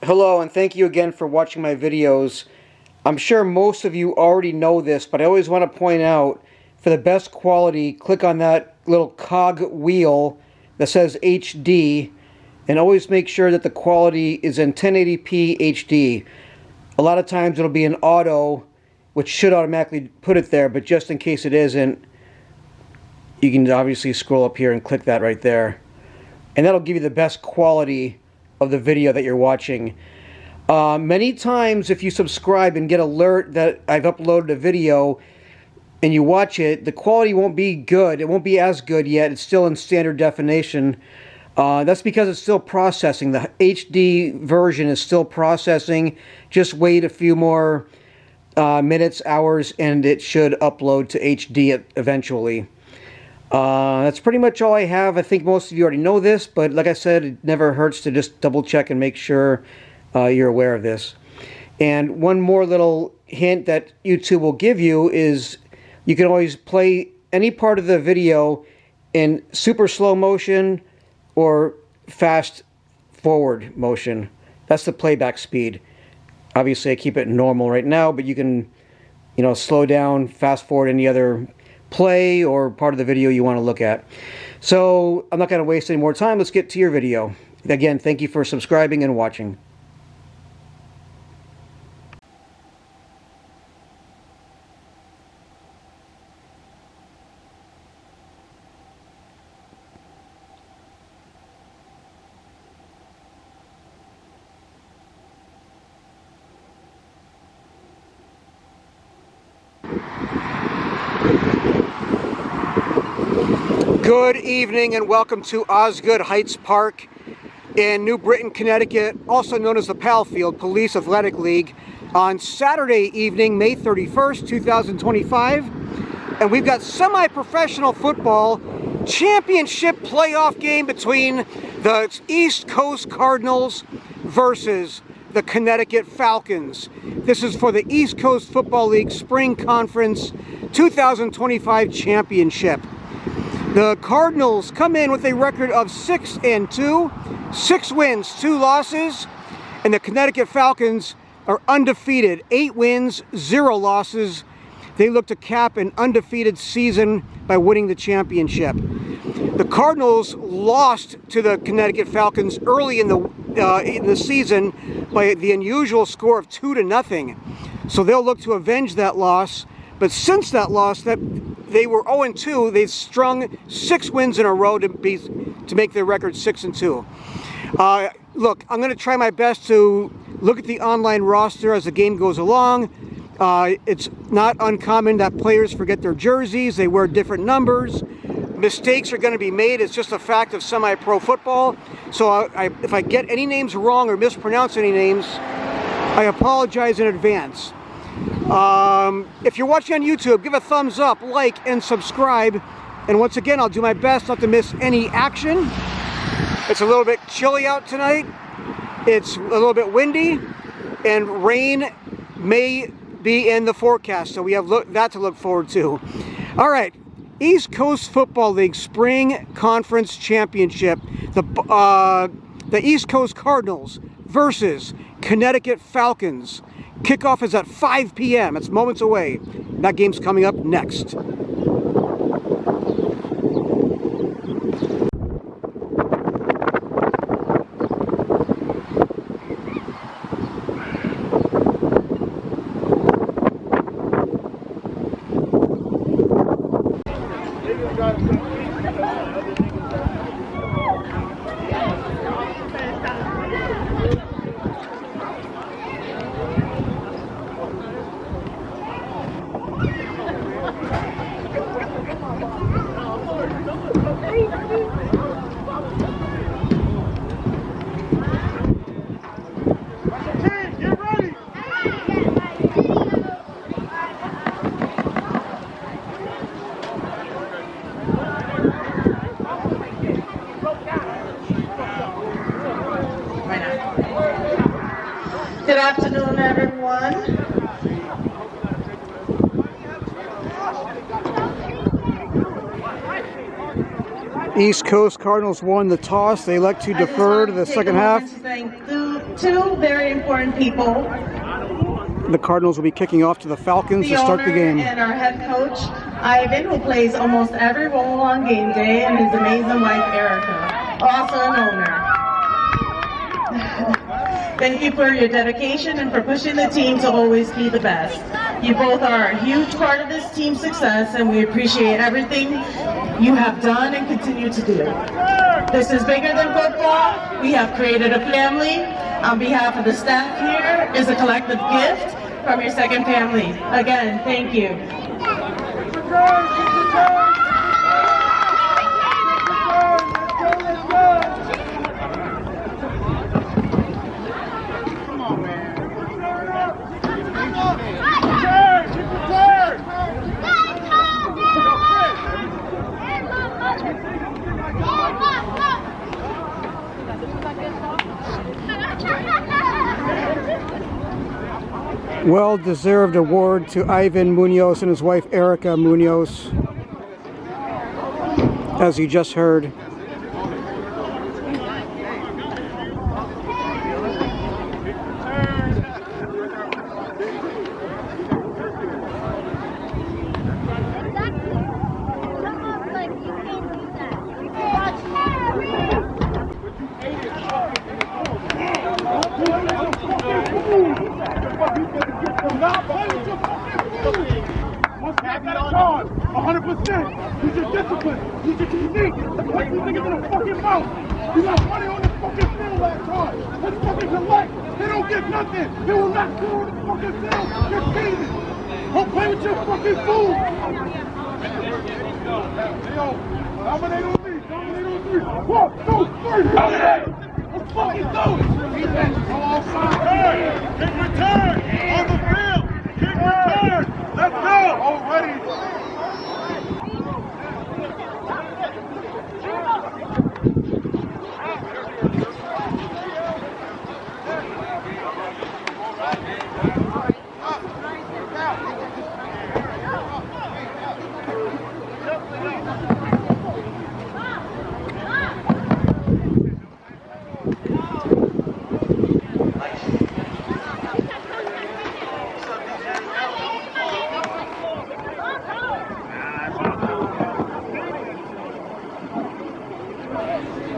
Hello, and thank you again for watching my videos. I'm sure most of you already know this, but I always want to point out, for the best quality, click on that little cog wheel that says HD, and always make sure that the quality is in 1080p HD. A lot of times it'll be in auto, which should automatically put it there, but just in case it isn't, you can obviously scroll up here and click that right there. And that'll give you the best quality of the video that you're watching. Many times if you subscribe and get alert that I've uploaded a video and you watch it, the quality won't be good. It won't be as good yet. It's still in standard definition. That's because it's still processing. The HD version is still processing. Just wait a few more minutes, hours, and it should upload to HD eventually. That's pretty much all I have. I think most of you already know this, but like I said, it never hurts to just double check and make sure you're aware of this. And one more little hint that YouTube will give you is you can always play any part of the video in super slow motion or fast forward motion. That's the playback speed. Obviously I keep it normal right now, but you can, slow down, fast forward any other play or part of the video you want to look at. So I'm not going to waste any more time. Let's get to your video. Again, thank you for subscribing and watching. Good evening and welcome to Osgood Heights Park in New Britain, Connecticut, also known as the Pal Field Police Athletic League, on Saturday evening, May 31st, 2025. And we've got semi-professional football championship playoff game between the East Coast Cardinals versus the Connecticut Falcons. This is for the East Coast Football League Spring Conference 2025 Championship. The Cardinals come in with a record of 6-2, 6 wins, 2 losses, and the Connecticut Falcons are undefeated, 8 wins, 0 losses. They look to cap an undefeated season by winning the championship. The Cardinals lost to the Connecticut Falcons early in the season by the unusual score of 2-0. So they'll look to avenge that loss. But since that loss, they were 0-2. They've strung 6 wins in a row to make their record 6-2. Look, I'm going to try my best to look at the online roster as the game goes along. It's not uncommon that players forget their jerseys. They wear different numbers. Mistakes are going to be made. It's just a fact of semi-pro football. So if I get any names wrong or mispronounce any names, I apologize in advance. If you're watching on YouTube, give a thumbs up, like, and subscribe. And once again, I'll do my best not to miss any action. It's a little bit chilly out tonight. It's a little bit windy, and rain may be in the forecast, so we have that to look forward to. All right, East Coast Football League Spring Conference Championship. The East Coast Cardinals versus Connecticut Falcons. Kickoff is at 5 p.m. It's moments away. That game's coming up next. Good afternoon, everyone. East Coast Cardinals won the toss. They elect to defer to the second half. I just want to thank two very important people. The Cardinals will be kicking off to the Falcons to start the game. And our head coach, Ivan, who plays almost every role on game day, and his amazing wife, Erica, also an owner. Thank you for your dedication and for pushing the team to always be the best. You both are a huge part of this team's success, and we appreciate everything you have done and continue to do. This is bigger than football. We have created a family. On behalf of the staff here is a collective gift from your second family. Again, thank you. Well-deserved award to Ivan Munoz and his wife Erica Munoz, as you just heard.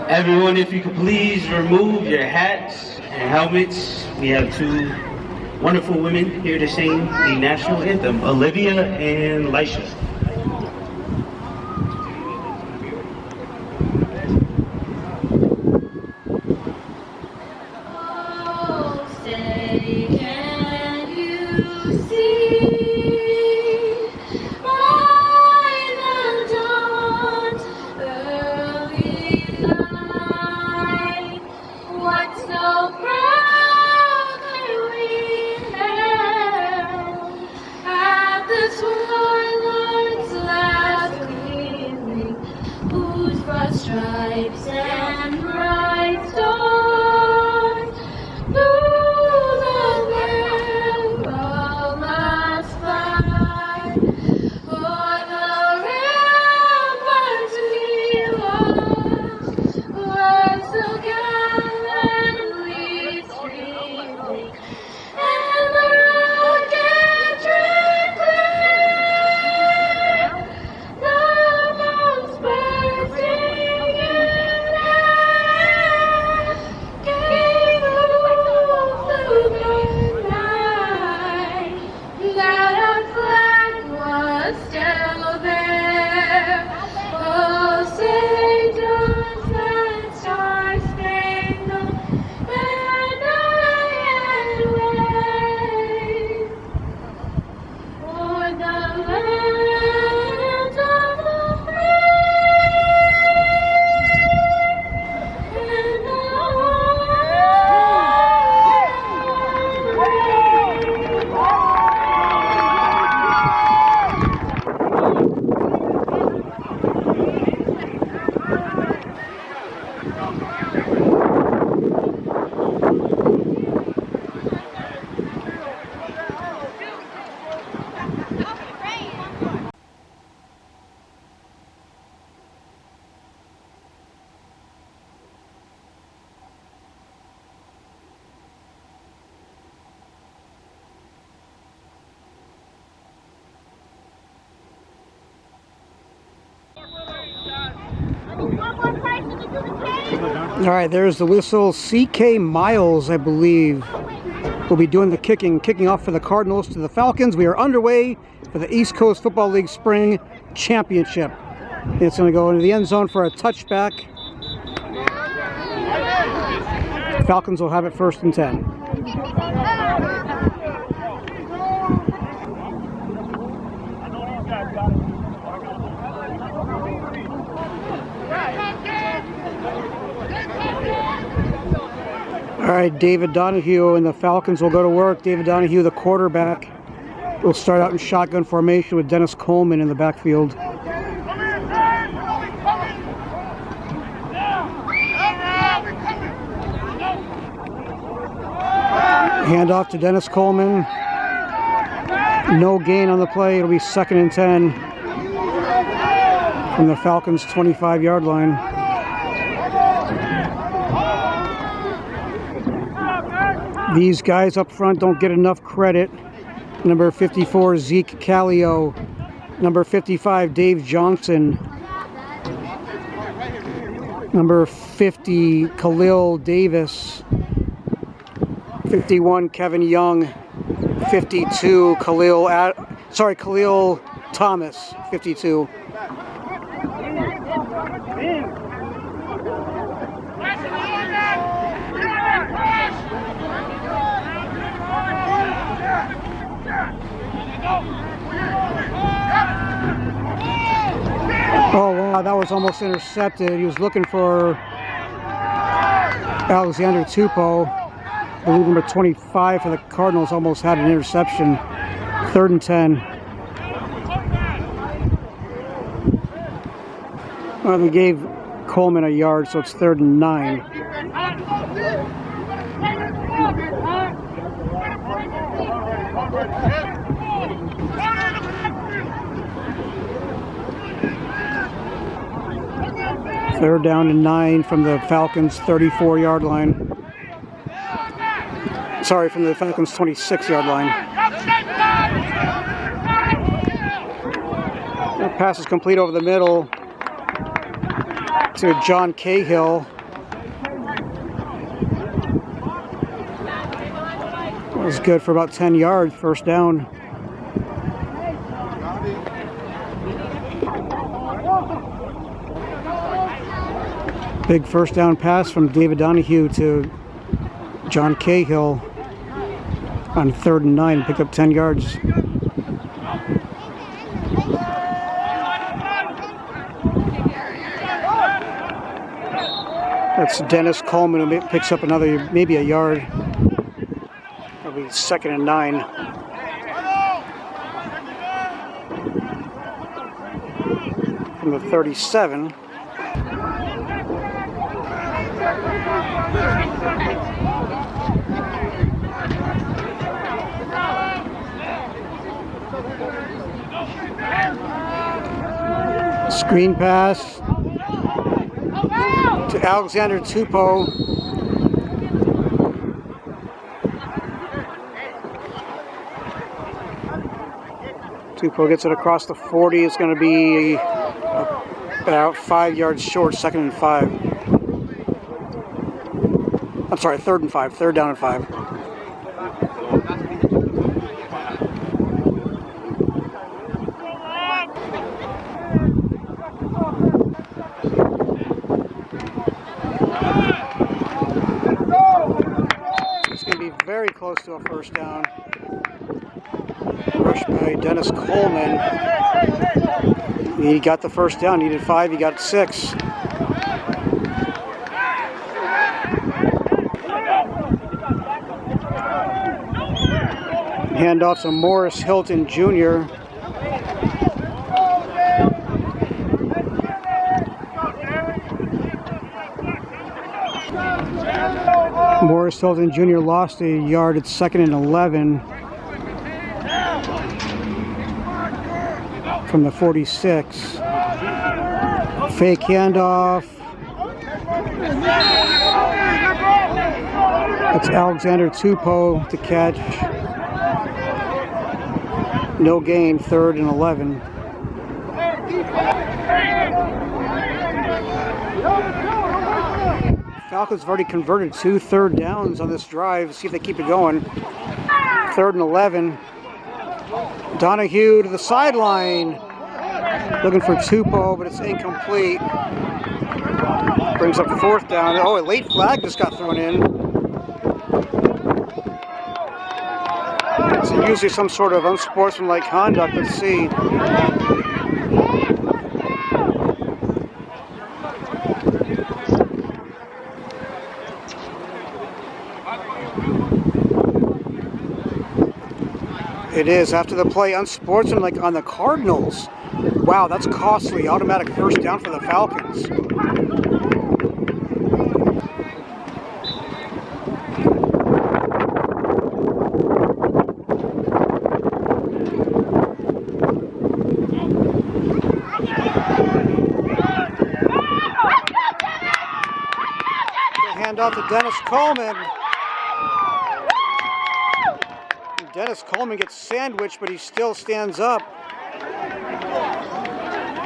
Everyone, if you could please remove your hats and helmets. We have two wonderful women here to sing the national anthem, Olivia and Lisha. Stripes and bright stars through the perilous fight. All right, there's the whistle. CK Miles, I believe, will be doing the kicking off for the Cardinals to the Falcons. We are underway for the East Coast Football League Spring Championship. It's going to go into the end zone for a touchback. Falcons will have it 1st and 10. All right, David Donahue and the Falcons will go to work. David Donahue, the quarterback, will start out in shotgun formation with Dennis Coleman in the backfield. Handoff to Dennis Coleman. No gain on the play. It'll be 2nd and 10 from the Falcons' 25-yard line. These guys up front don't get enough credit. Number 54, Zeke Callio. Number 55, Dave Johnson. Number 50, Khalil Davis. 51, Kevin Young. 52, Khalil Thomas. 52. Oh, wow, that was almost intercepted. He was looking for Alexander Tupou. I believe number 25 for the Cardinals almost had an interception. 3rd and 10. Well, they gave Coleman a yard, so it's 3rd and 9. Third down and 9 from the Falcons' 34-yard line. Sorry, from the Falcons' 26-yard line. That pass is complete over the middle to John Cahill. That was good for about 10 yards, 1st down. Big 1st down pass from David Donahue to John Cahill on 3rd and 9, picked up 10 yards. That's Dennis Coleman who picks up another, maybe a yard. That'll be 2nd and 9. From the 37. Screen pass to Alexander Tupou. Tupou gets it across the 40. It's going to be about 5 yards short, 2nd and 5. I'm sorry, 3rd and 5. 3rd down and 5. It's going to be very close to a 1st down. Rush by Dennis Coleman. He got the 1st down. Needed 5. He got 6. Handoff to Morris Hilton Jr. Morris Hilton Jr. lost a yard at 2nd and 11 from the 46. Fake handoff. That's Alexander Tupou to catch. No gain, 3rd and 11. Falcons have already converted 2 third downs on this drive. See if they keep it going. 3rd and 11. Donahue to the sideline. Looking for Tupou, but it's incomplete. Brings up 4th down. Oh, a late flag just got thrown in. It's usually some sort of unsportsmanlike conduct. Let's see. It is after the play, unsportsmanlike on the Cardinals. Wow, that's costly. Automatic 1st down for the Falcons. Hand off to Dennis Coleman. Dennis Coleman gets sandwiched, but he still stands up.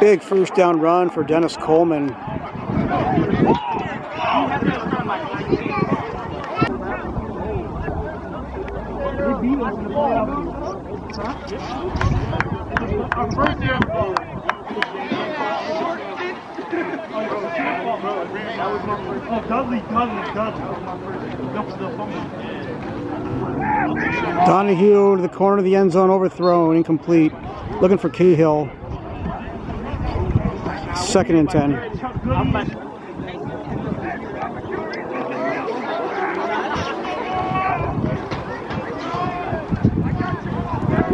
Big 1st down run for Dennis Coleman. Donahue to the corner of the end zone, overthrown, incomplete. Looking for Cahill. 2nd and 10.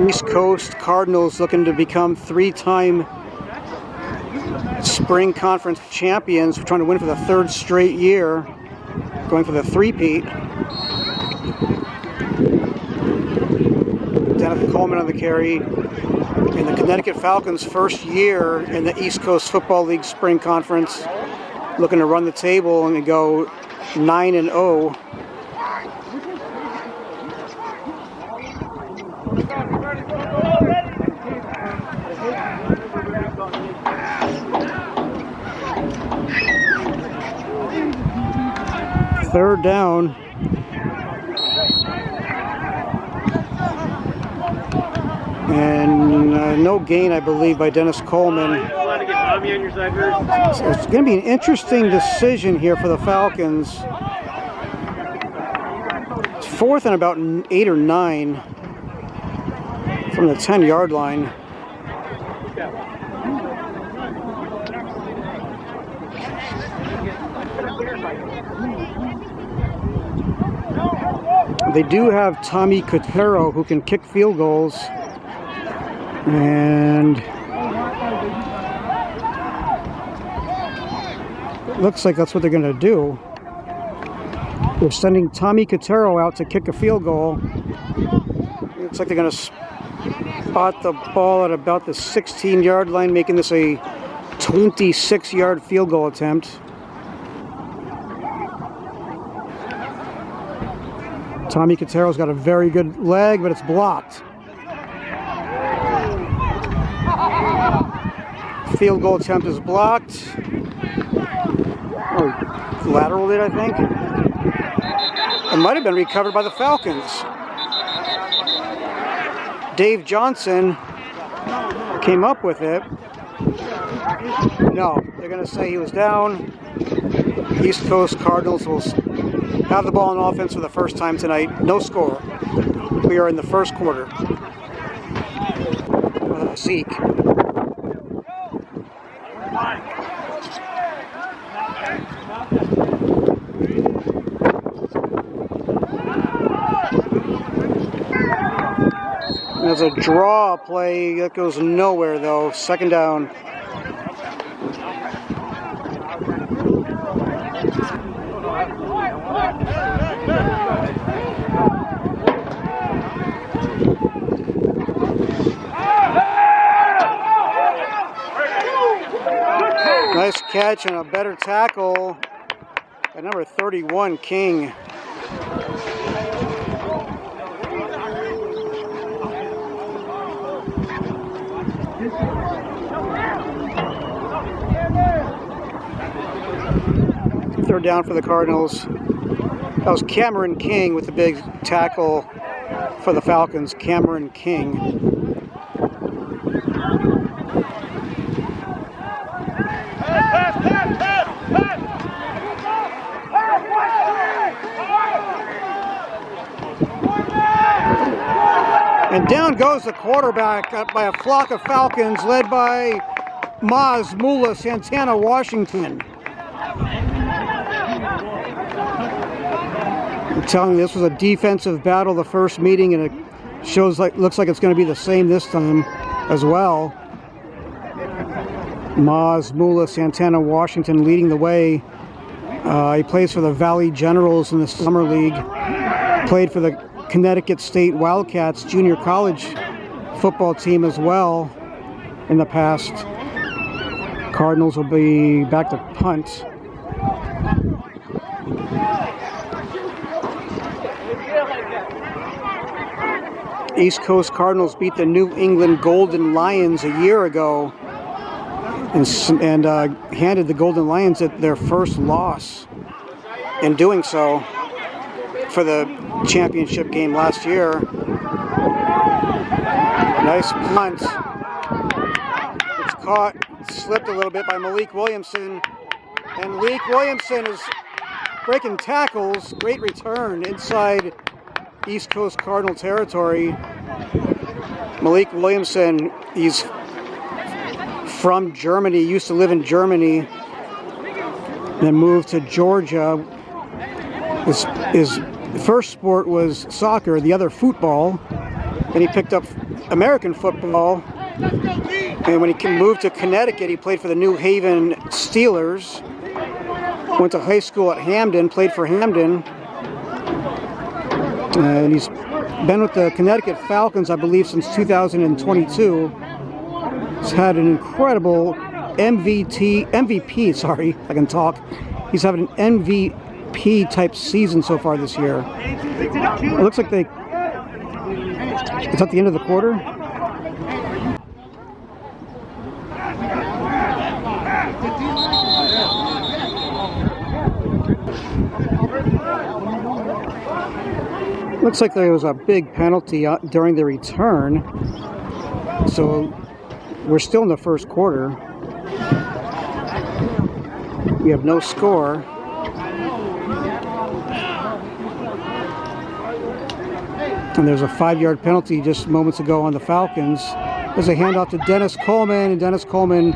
East Coast Cardinals looking to become 3-time Spring Conference champions. We're trying to win for the 3rd straight year. Going for the 3-peat. Dennis Coleman on the carry. In the Connecticut Falcons' 1st year in the East Coast Football League Spring Conference. Looking to run the table and go 9-0. Third down. And no gain, I believe, by Dennis Coleman. So it's going to be an interesting decision here for the Falcons. It's 4th and about 8 or 9 from the 10-yard line. They do have Tommy Cotero, who can kick field goals. And it looks like that's what they're going to do. They're sending Tommy Cotero out to kick a field goal. Looks like they're going to spot the ball at about the 16-yard line, making this a 26-yard field goal attempt. Tommy Cotero's got a very good leg, but it's blocked. Field goal attempt is blocked. Or lateral it, I think. It might have been recovered by the Falcons. Dave Johnson came up with it. No, they're going to say he was down. East Coast Cardinals will have the ball in offense for the first time tonight. No score. We are in the 1st quarter. Zeke. There's a draw play that goes nowhere though. 2nd down. Nice catch and a better tackle by number 31, King. Third down for the Cardinals. That was Cameron King with the big tackle for the Falcons. Cameron King. And down goes the quarterback by a flock of Falcons led by Maz Mula Santana Washington. I'm telling you, this was a defensive battle the first meeting, and it looks like it's going to be the same this time as well. Maz Mula Santana Washington leading the way. He plays for the Valley Generals in the Summer League. Played for the Connecticut State Wildcats junior college football team as well in the past. Cardinals will be back to punt. East Coast Cardinals beat the New England Golden Lions a year ago and handed the Golden Lions their first loss. In doing so, for the championship game last year. Nice punt. It's caught, slipped a little bit by Malik Williamson. And Malik Williamson is breaking tackles. Great return inside East Coast Cardinal territory. Malik Williamson, he's from Germany, used to live in Germany, then moved to Georgia. His first sport was soccer, the other football. Then he picked up American football. And when he moved to Connecticut, he played for the New Haven Steelers. Went to high school at Hamden, played for Hamden. And he's been with the Connecticut Falcons, I believe, since 2022. He's had an incredible MVP, sorry, I can talk. He's having an MVP type season so far this year. It looks like it's at the end of the quarter. Looks like there was a big penalty during the return. So we're still in the first quarter. We have no score. And there's a 5-yard penalty just moments ago on the Falcons. There's a handoff to Dennis Coleman, and Dennis Coleman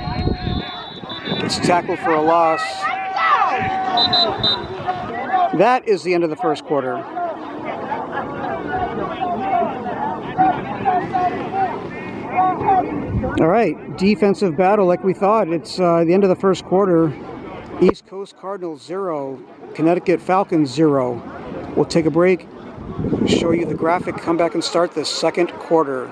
gets tackled for a loss. That is the end of the first quarter. All right, defensive battle like we thought. It's the end of the first quarter. East Coast Cardinals 0, Connecticut Falcons 0. We'll take a break, show you the graphic, come back and start the second quarter.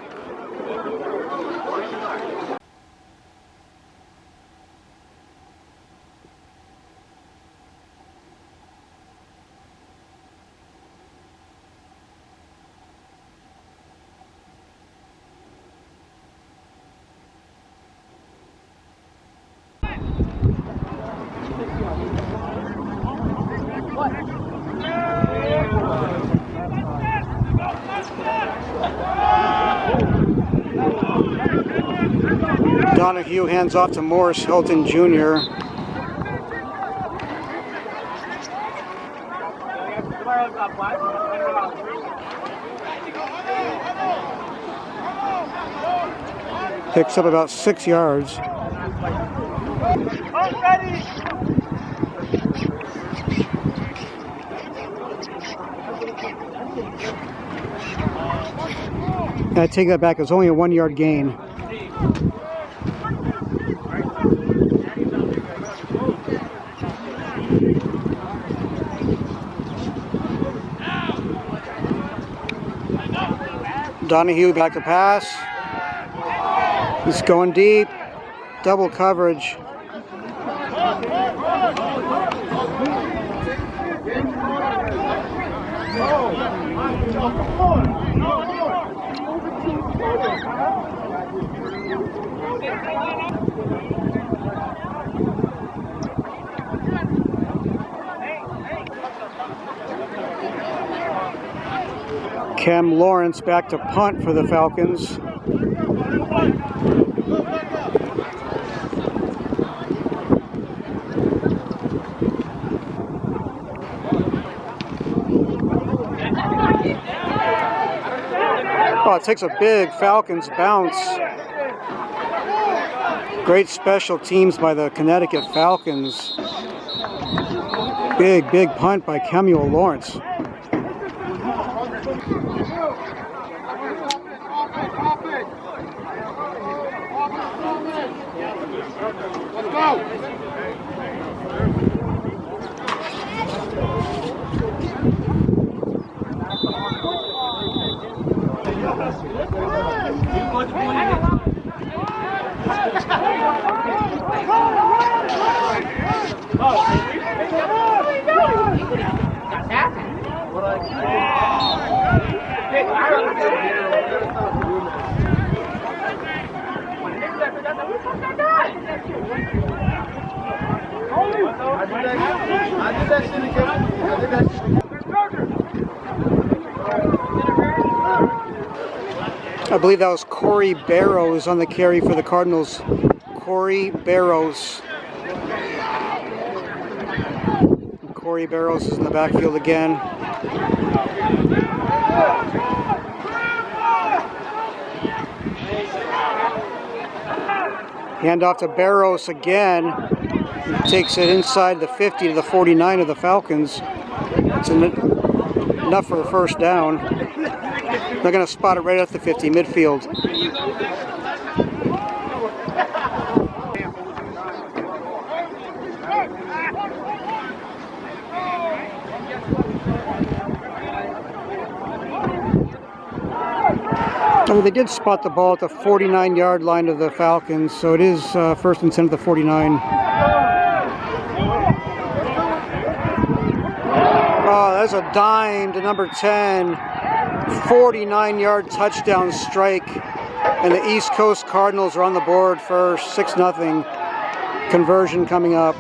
Donahue hands off to Morris Hilton Jr. Picks up about 6 yards. I take that back. It's only a 1-yard gain. Donahue back to pass. He's going deep. Double coverage. Cam Lawrence back to punt for the Falcons. Oh, it takes a big Falcons bounce. Great special teams by the Connecticut Falcons. Big punt by Cam Lawrence. Let's go! I believe that was Corey Barrows on the carry for the Cardinals. Corey Barrows. Corey Barrows is in the backfield again. Hand off to Barrows again. He takes it inside the 50 to the 49 of the Falcons. It's enough for a first down. They're going to spot it right at the 50, midfield. Oh, they did spot the ball at the 49-yard line of the Falcons, so it is first and 10 at the 49. Oh, there's a dime to number 10. 49-yard touchdown strike, and the East Coast Cardinals are on the board for 6-0. Conversion coming up.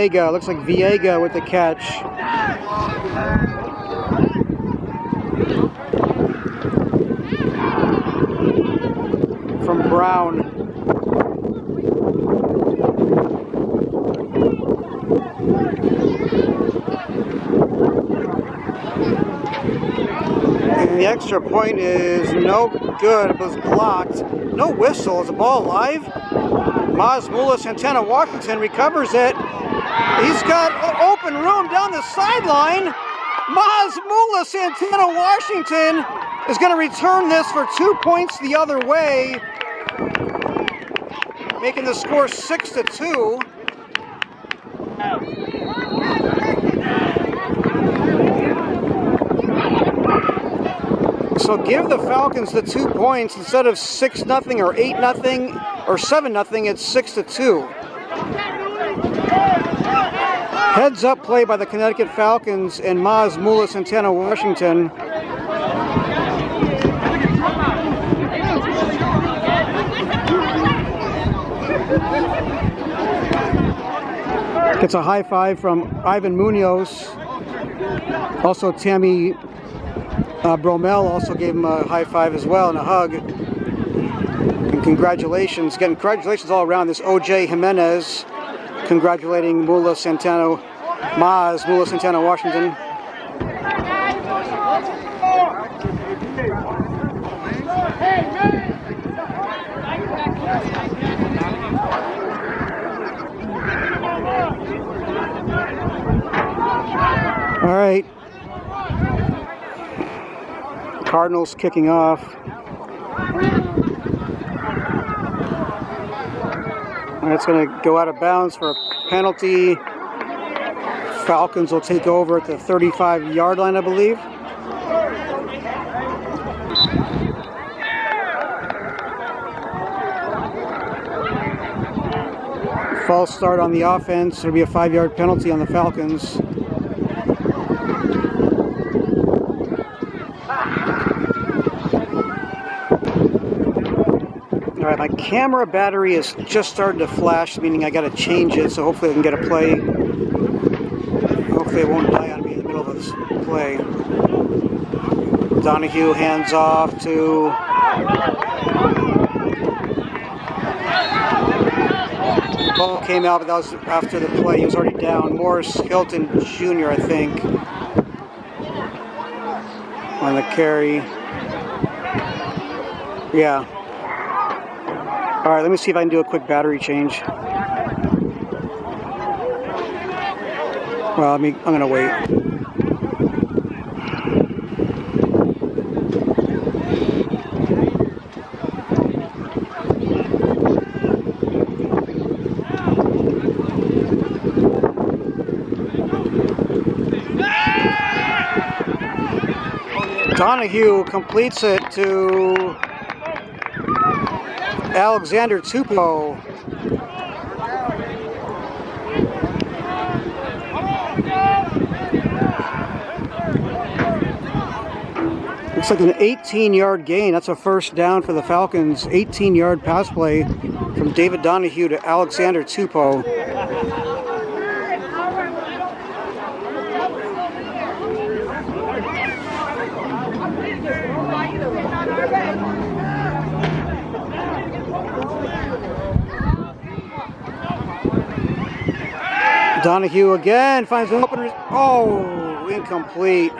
Viega, looks like Viega with the catch. From Brown. And the extra point is no good. It was blocked. No whistle. Is the ball live? Maz Santana Washington recovers it. He's got open room down the sideline. Maz Santana Washington is going to return this for 2 points the other way, making the score 6-2. So give the Falcons the 2 points instead of 6-0 or 8-0 or 7-0. It's 6-2. Heads up play by the Connecticut Falcons and Maz Santana Washington. Gets a high five from Ivan Munoz. Also Tammy Bromell also gave him a high five as well and a hug. And congratulations, again, congratulations all around. This OJ Jimenez congratulating Maz Santana Washington. All right. Cardinals kicking off. And it's going to go out of bounds for a penalty. Falcons will take over at the 35-yard line, I believe. False start on the offense. There'll be a 5-yard penalty on the Falcons. All right, my camera battery is just starting to flash, meaning I got to change it, so hopefully I can get a play. Hopefully it won't die on me in the middle of this play. Donahue hands off to ball came out, but that was after the play. He was already down. Morris Hilton Jr., I think, on the carry. Yeah. All right, let me see if I can do a quick battery change. Well, I'm going to wait. Donahue completes it to Alexander Tupou. Looks like an 18-yard gain. That's a first down for the Falcons. 18-yard pass play from David Donahue to Alexander Tupou. Donahue again finds an open. Oh, incomplete.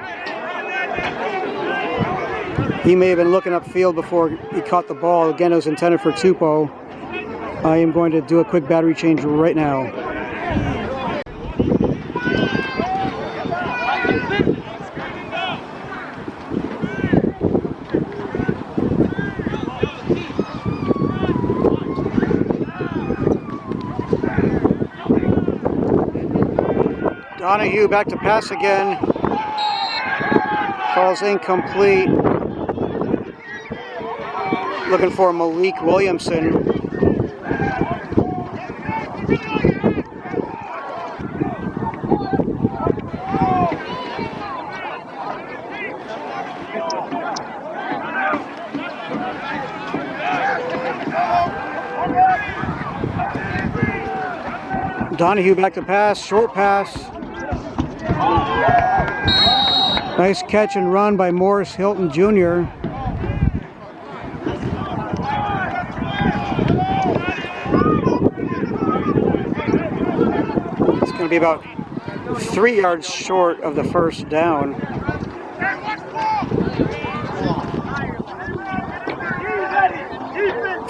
He may have been looking upfield before he caught the ball. Again, it was intended for Tupou. I am going to do a quick battery change right now. Donahue back to pass again. Falls incomplete. Looking for Malik Williamson. Donahue back to pass, short pass. Nice catch and run by Morris Hilton Jr. It's going to be about 3 yards short of the first down.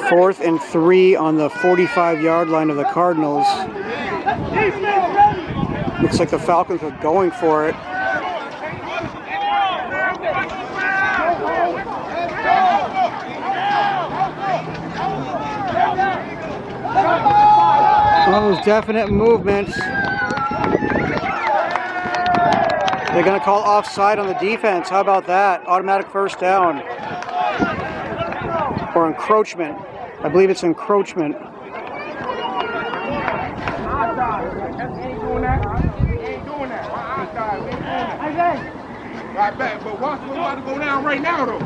Fourth and 3 on the 45-yard line of the Cardinals. Looks like the Falcons are going for it. Well, there's definite movement. They're going to call offside on the defense. How about that? Automatic first down. Or encroachment. I believe it's encroachment. Right back, but watch what's about to go down right now, though.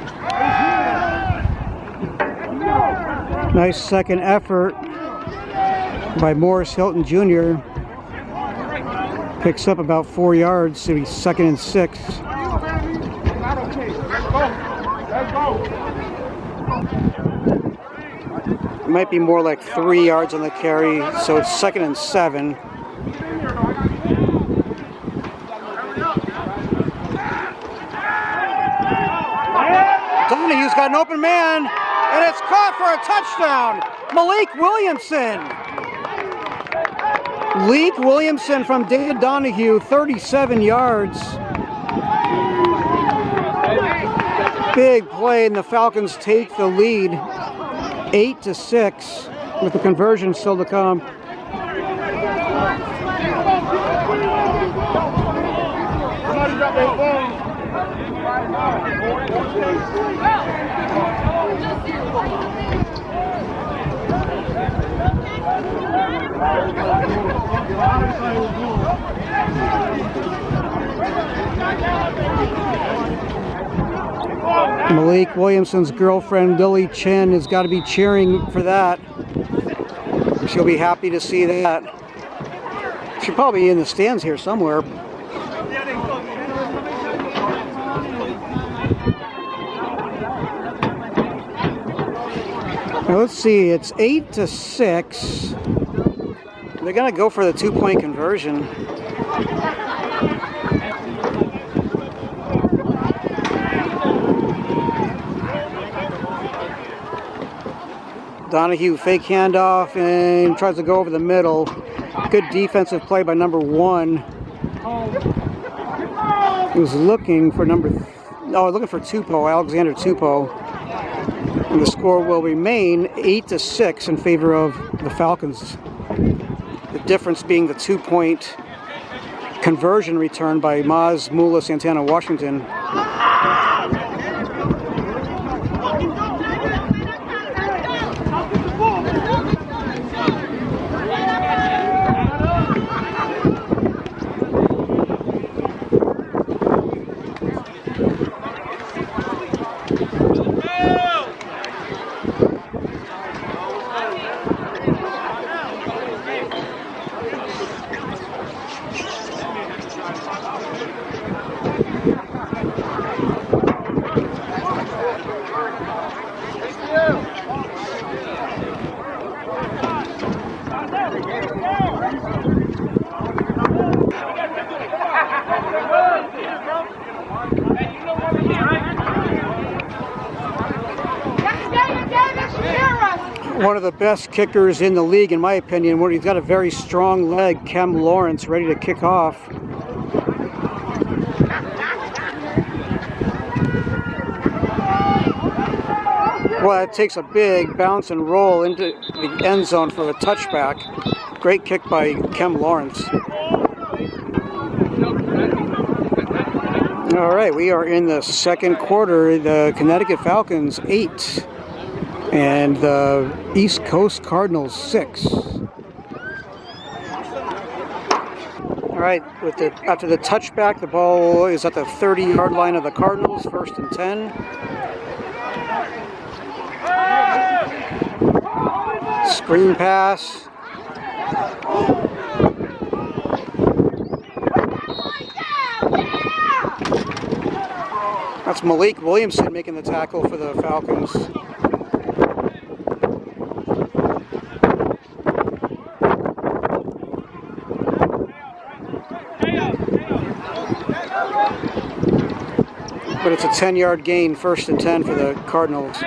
Nice second effort by Morris Hilton Jr. Picks up about 4 yards, so he's 2nd and 6. Let's go. It might be more like 3 yards on the carry, so it's 2nd and 7. Donahue's got an open man, and it's caught for a touchdown. Malik Williamson. Malik Williamson from David Donahue, 37 yards. Big play, and the Falcons take the lead, 8-6. with the conversion still to come. Somebody got their phone. Malik Williamson's girlfriend, Lily Chin, has got to be cheering for that. She'll be happy to see that. She'll probably be in the stands here somewhere. Now let's see, it's 8-6. They're going to go for the 2-point conversion. Donahue fake handoff and tries to go over the middle. Good defensive play by number 1. He was looking for looking for Tupou, Alexander Tupou. And the score will remain 8-6 in favor of the Falcons. The difference being the 2-point conversion return by Maz Mula Santana Washington. One of the best kickers in the league, in my opinion, where he's got a very strong leg, Kem Lawrence, ready to kick off. Well, it takes a big bounce and roll into the end zone for a touchback. Great kick by Kem Lawrence. All right, we are in the second quarter. The Connecticut Falcons 8 and the East Coast Cardinals 6. All right, after the touchback, the ball is at the 30-yard line of the Cardinals, 1st and 10. Screen pass. That's Malik Williamson making the tackle for the Falcons. But it's a 10-yard gain, 1st and 10 for the Cardinals.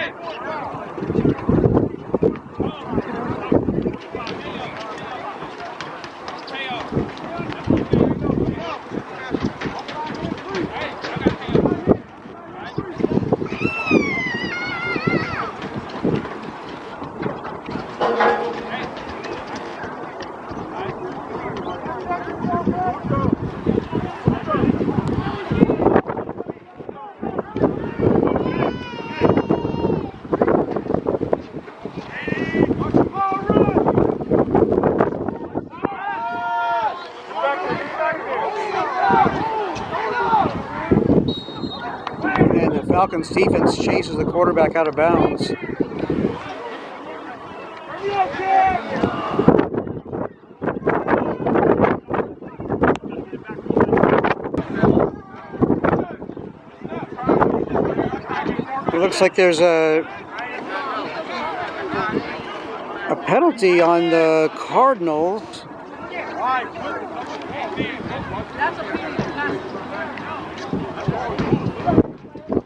Falcons defense chases the quarterback out of bounds. It looks like there's a penalty on the Cardinals.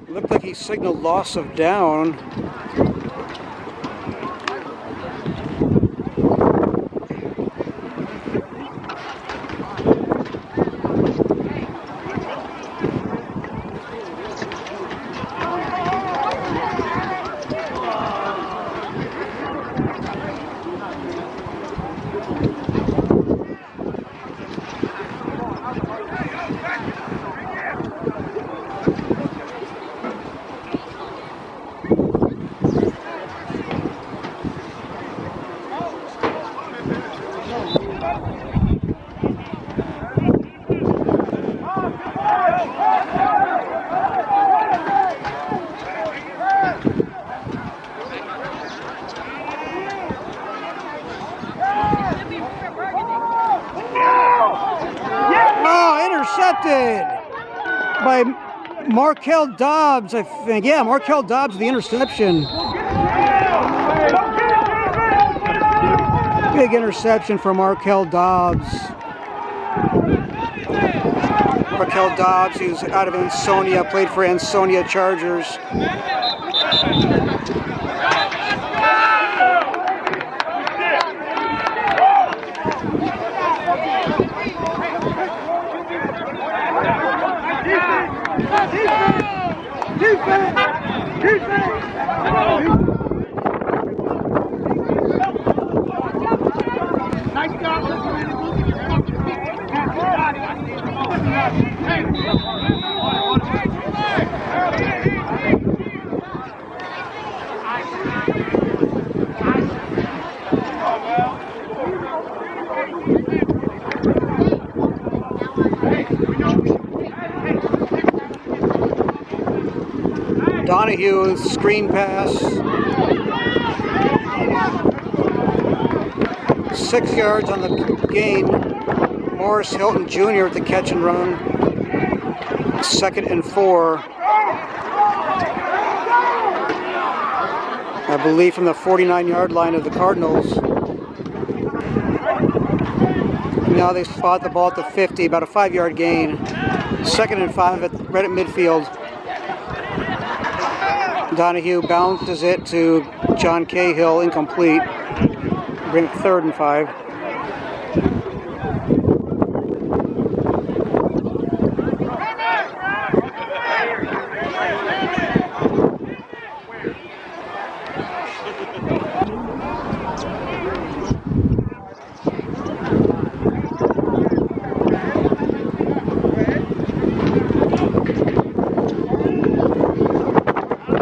Looked like he signaled loss of down. intercepted by Markel Dobbs, I think. Yeah, Markel Dobbs, the interception. Big interception for Markel Dobbs. Markel Dobbs, who's out of Ansonia, played for Ansonia Chargers. Donahue, screen pass. 6 yards on the gain. Morris Hilton Jr. at the catch and run. 2nd and 4. I believe from the 49-yard line of the Cardinals. Now they spot the ball at the 50, about a 5-yard gain. 2nd and 5 right at midfield. Donahue bounces it to John Cahill, incomplete. Bring it 3rd and 5.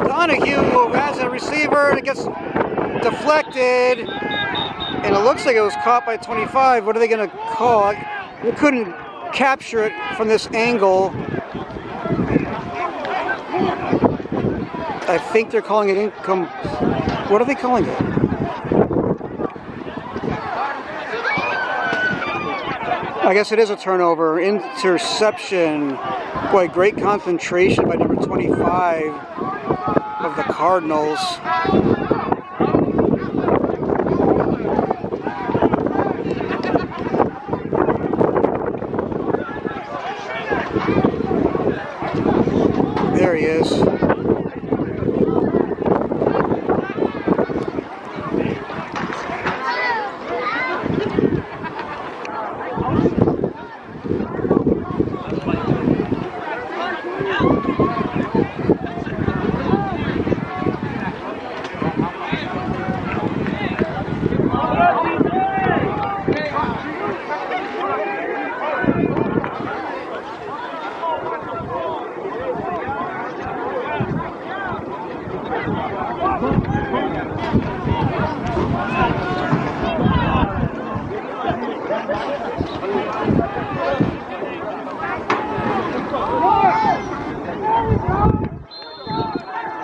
Donahue has a receiver and it gets deflected, and it looks like it was caught by 25. What are they going to call? They couldn't capture it from this angle. I think they're calling it what are they calling it? I guess it is a turnover. Interception. Boy, great concentration by number 25 of the Cardinals. There he is.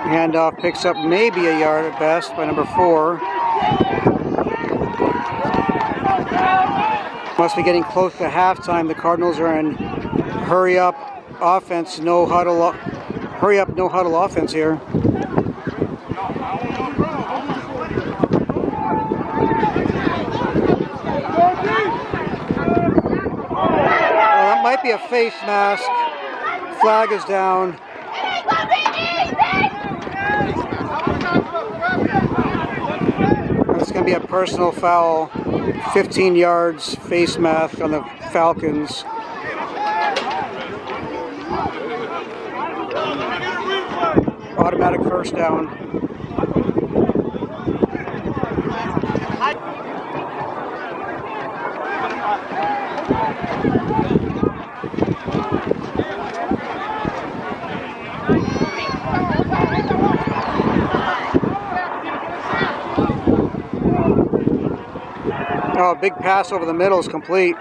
Handoff picks up maybe a yard at best by number 4. Must be getting close to halftime. The Cardinals are in hurry up offense, no huddle, hurry up, no huddle offense here. Well, that might be a face mask. Flag is down. It's going to be a personal foul. 15 yards, face mask on the Falcons. Automatic first down. Oh, big pass over the middle is complete.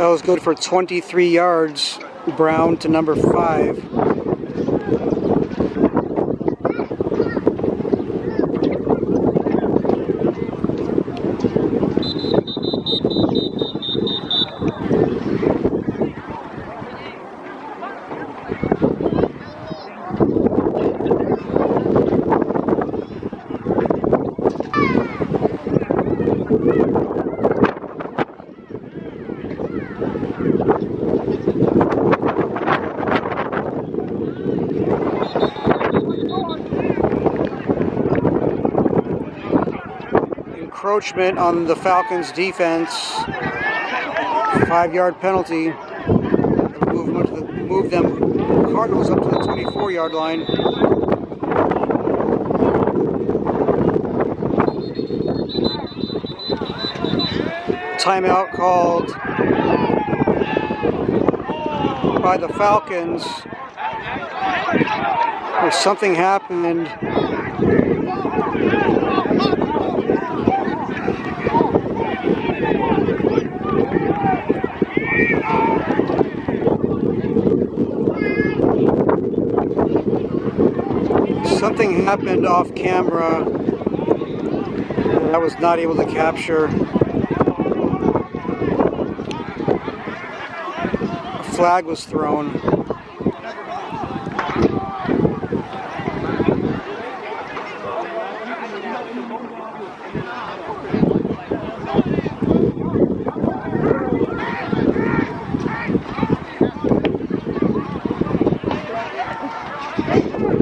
That was good for 23 yards. Brown to number 5. Encroachment on the Falcons defense. 5-yard penalty. Move them Cardinals up to the 24-yard line. Timeout called by the Falcons. Or something happened. Something happened off camera that I was not able to capture. A flag was thrown.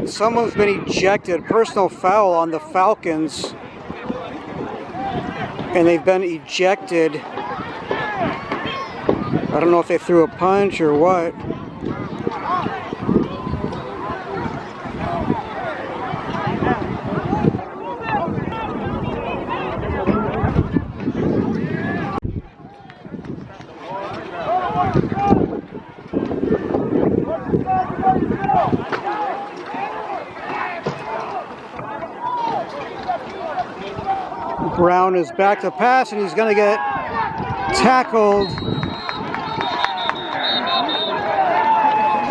Someone's been ejected. Personal foul on the Falcons. And they've been ejected. I don't know if they threw a punch or what. Brown is back to pass, and he's going to get tackled.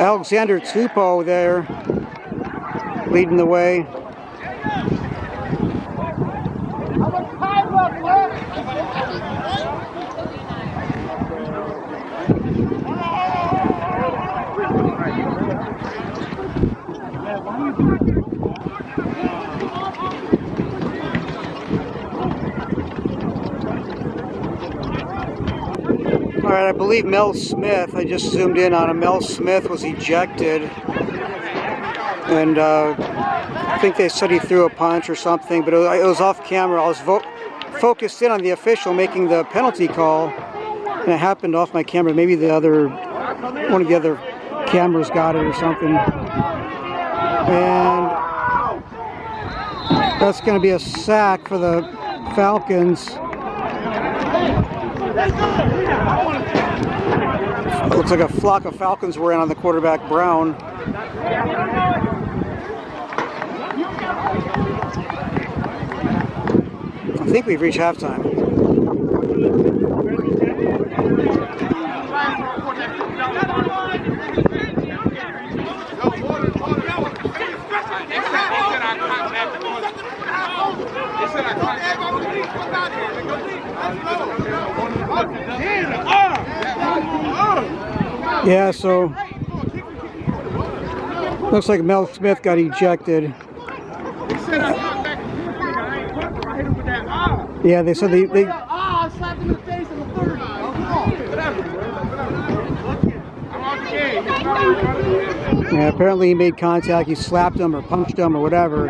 Alexander Tupou there, leading the way. All right, I believe Mel Smith, I just zoomed in on him. Mel Smith was ejected. And I think they said he threw a punch or something, but it was off camera. I was focused in on the official making the penalty call, and it happened off my camera. Maybe one of the other cameras got it or something. And that's going to be a sack for the Falcons. Looks like a flock of Falcons were in on the quarterback, Brown. I think we've reached halftime. Yeah, so looks like Mel Smith got ejected. Yeah, they said they slapped him in the face in the third. Yeah, apparently he made contact. He slapped him or punched him or whatever.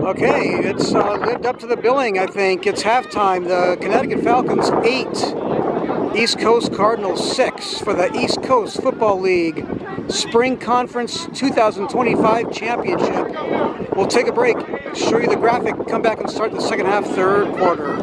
Okay, it's lived up to the billing, I think. It's halftime. The Connecticut Falcons 8, East Coast Cardinals 6 for the East Coast Football League Spring Conference 2025 Championship. We'll take a break, show you the graphic, come back and start the second half, third quarter.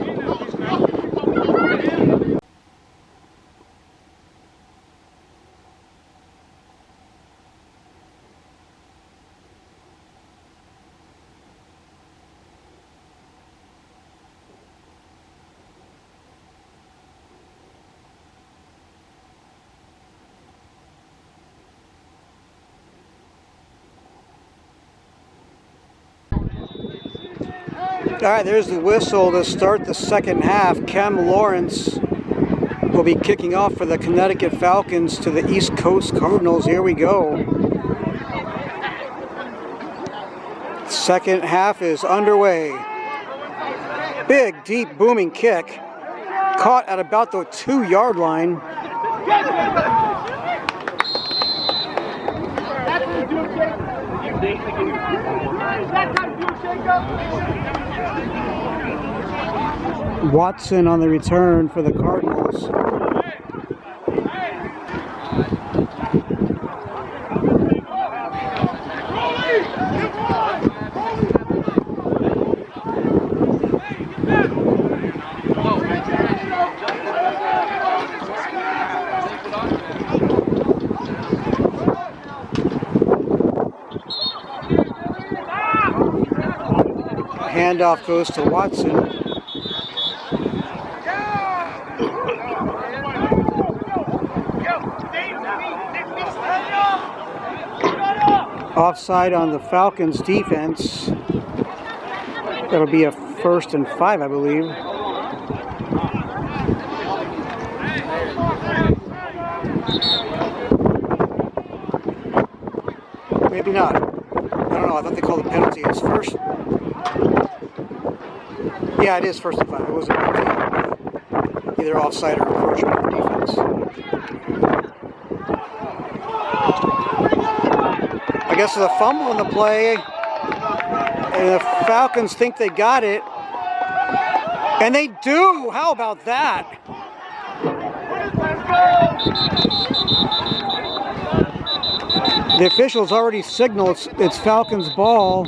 All right, there's the whistle to start the second half. Kem Lawrence will be kicking off for the Connecticut Falcons to the East Coast Cardinals. Here we go. Second half is underway. Big, deep, booming kick. Caught at about the 2-yard line. Watson on the return for the Cardinals. Handoff goes to Watson. Offside on the Falcons defense. That'll be a 1st and 5, I believe. Maybe not. I don't know. I thought they called a penalty. It's first. Yeah, it is 1st and 5. It wasn't either offside or encroachment on defense. I guess there's a fumble in the play, and the Falcons think they got it, and they do. How about that? The officials already signaled it's Falcons' ball.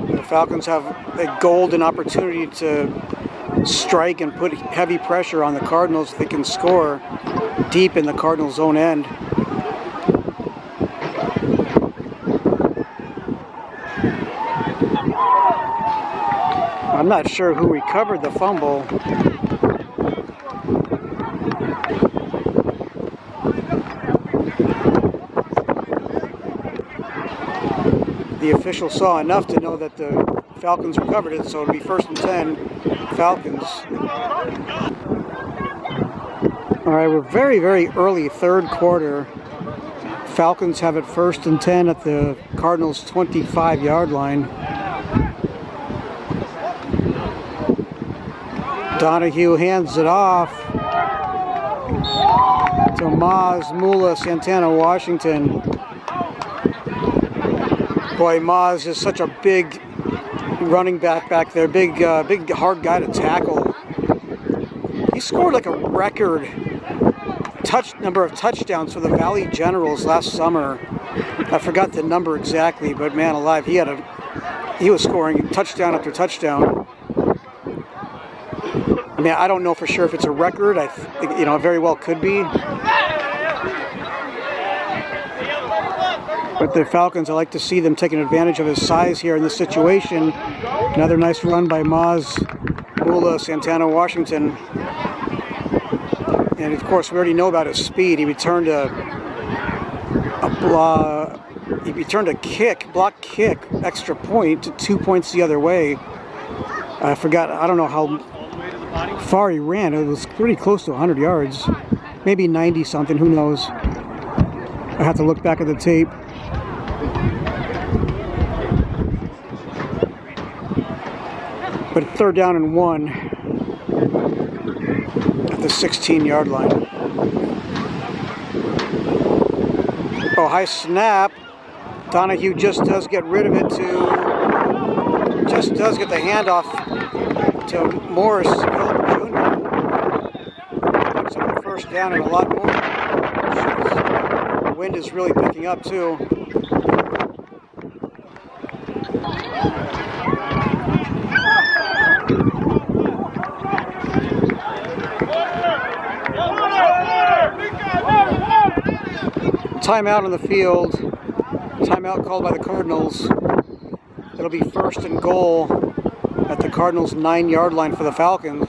The Falcons have a golden opportunity to strike and put heavy pressure on the Cardinals if they can score deep in the Cardinals' own end. I'm not sure who recovered the fumble. The official saw enough to know that the Falcons recovered it, so it'll be 1st and 10, Falcons. All right, we're very, very early 3rd quarter. Falcons have it 1st and 10 at the Cardinals' 25-yard line. Donahue hands it off to Maz Mula Santana Washington. Boy, Maz is such a big running back there, big hard guy to tackle. He scored like a record number of touchdowns for the Valley Generals last summer. I forgot the number exactly, but man alive, he was scoring touchdown after touchdown. I mean, I don't know for sure if it's a record. I think, it very well could be. But the Falcons, I like to see them taking advantage of his size here in this situation. Another nice run by Maz Mula Santana Washington. And of course, we already know about his speed. He returned a block kick, extra point to 2 points the other way. I forgot. I don't know how far he ran. It was pretty close to 100 yards, maybe 90 something. Who knows? I have to look back at the tape. But 3rd down and 1 at the 16-yard line. Oh, high snap. Donahue just does get rid of it just does get the handoff to Morris Jr. Picks up the 1st down and a lot more. The wind is really picking up too. Timeout on the field. Timeout called by the Cardinals. It'll be 1st and goal at the Cardinals' 9-yard line for the Falcons.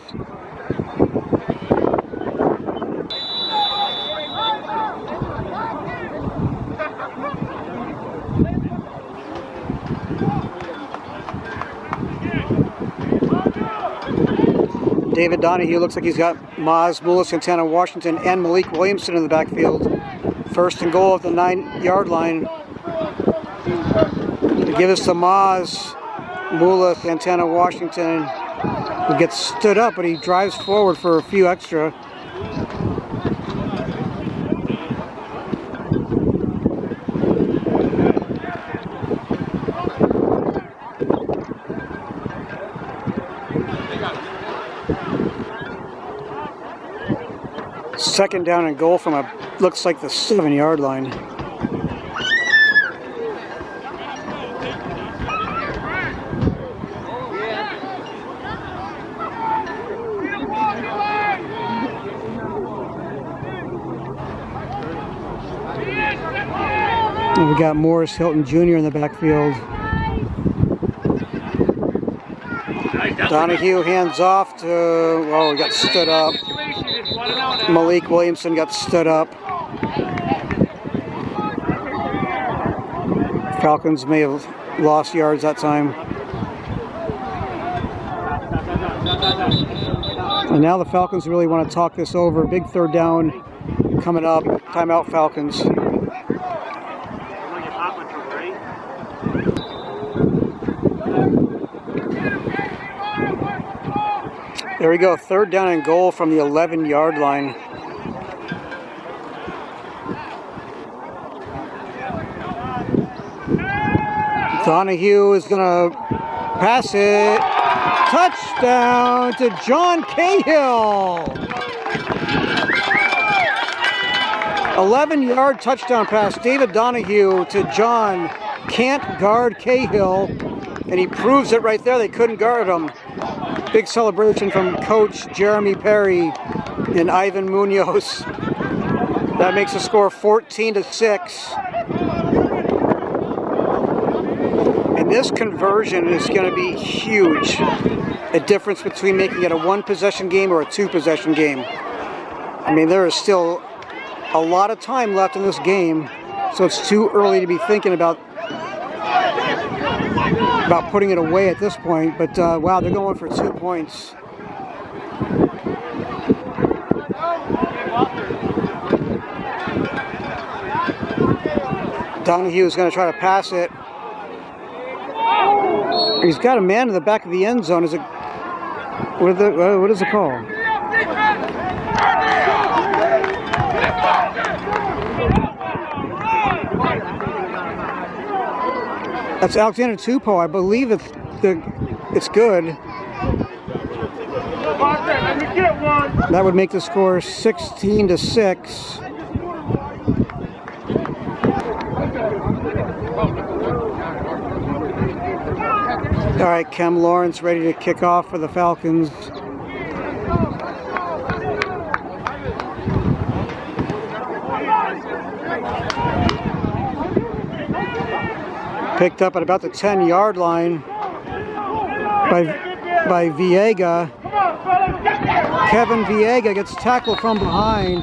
David Donahue looks like he's got Maz, Mula, Santana, Washington, and Malik Williamson in the backfield. First and goal at the 9-yard line. To give us to Maz, Mula, Santana, Washington. He gets stood up, but he drives forward for a few extra. Second down and goal from looks like the 7-yard line. And we got Morris Hilton Jr. in the backfield. Donahue hands off to, oh, he got stood up. Malik Williamson got stood up. Falcons may have lost yards that time. And now the Falcons really want to talk this over. Big third down coming up. Timeout, Falcons. There we go, third down and goal from the 11-yard line. Donahue is going to pass it. Touchdown to John Cahill. 11-yard touchdown pass. David Donahue to John. Can't guard Cahill. And he proves it right there. They couldn't guard him. Big celebration from Coach Jeremy Perry and Ivan Munoz. That makes the score 14-6. And this conversion is going to be huge. A difference between making it a 1-possession game or a 2-possession game. I mean, there is still a lot of time left in this game, so it's too early to be thinking about putting it away at this point, but wow, they're going for 2 points. Donahue is going to try to pass it. He's got a man in the back of the end zone. Is it? What is it called? That's Alexander Tupou. I believe it's good. That would make the score 16-6. All right, Kem Lawrence ready to kick off for the Falcons. Picked up at about the 10-yard line by Viega. Kevin Viega gets tackled from behind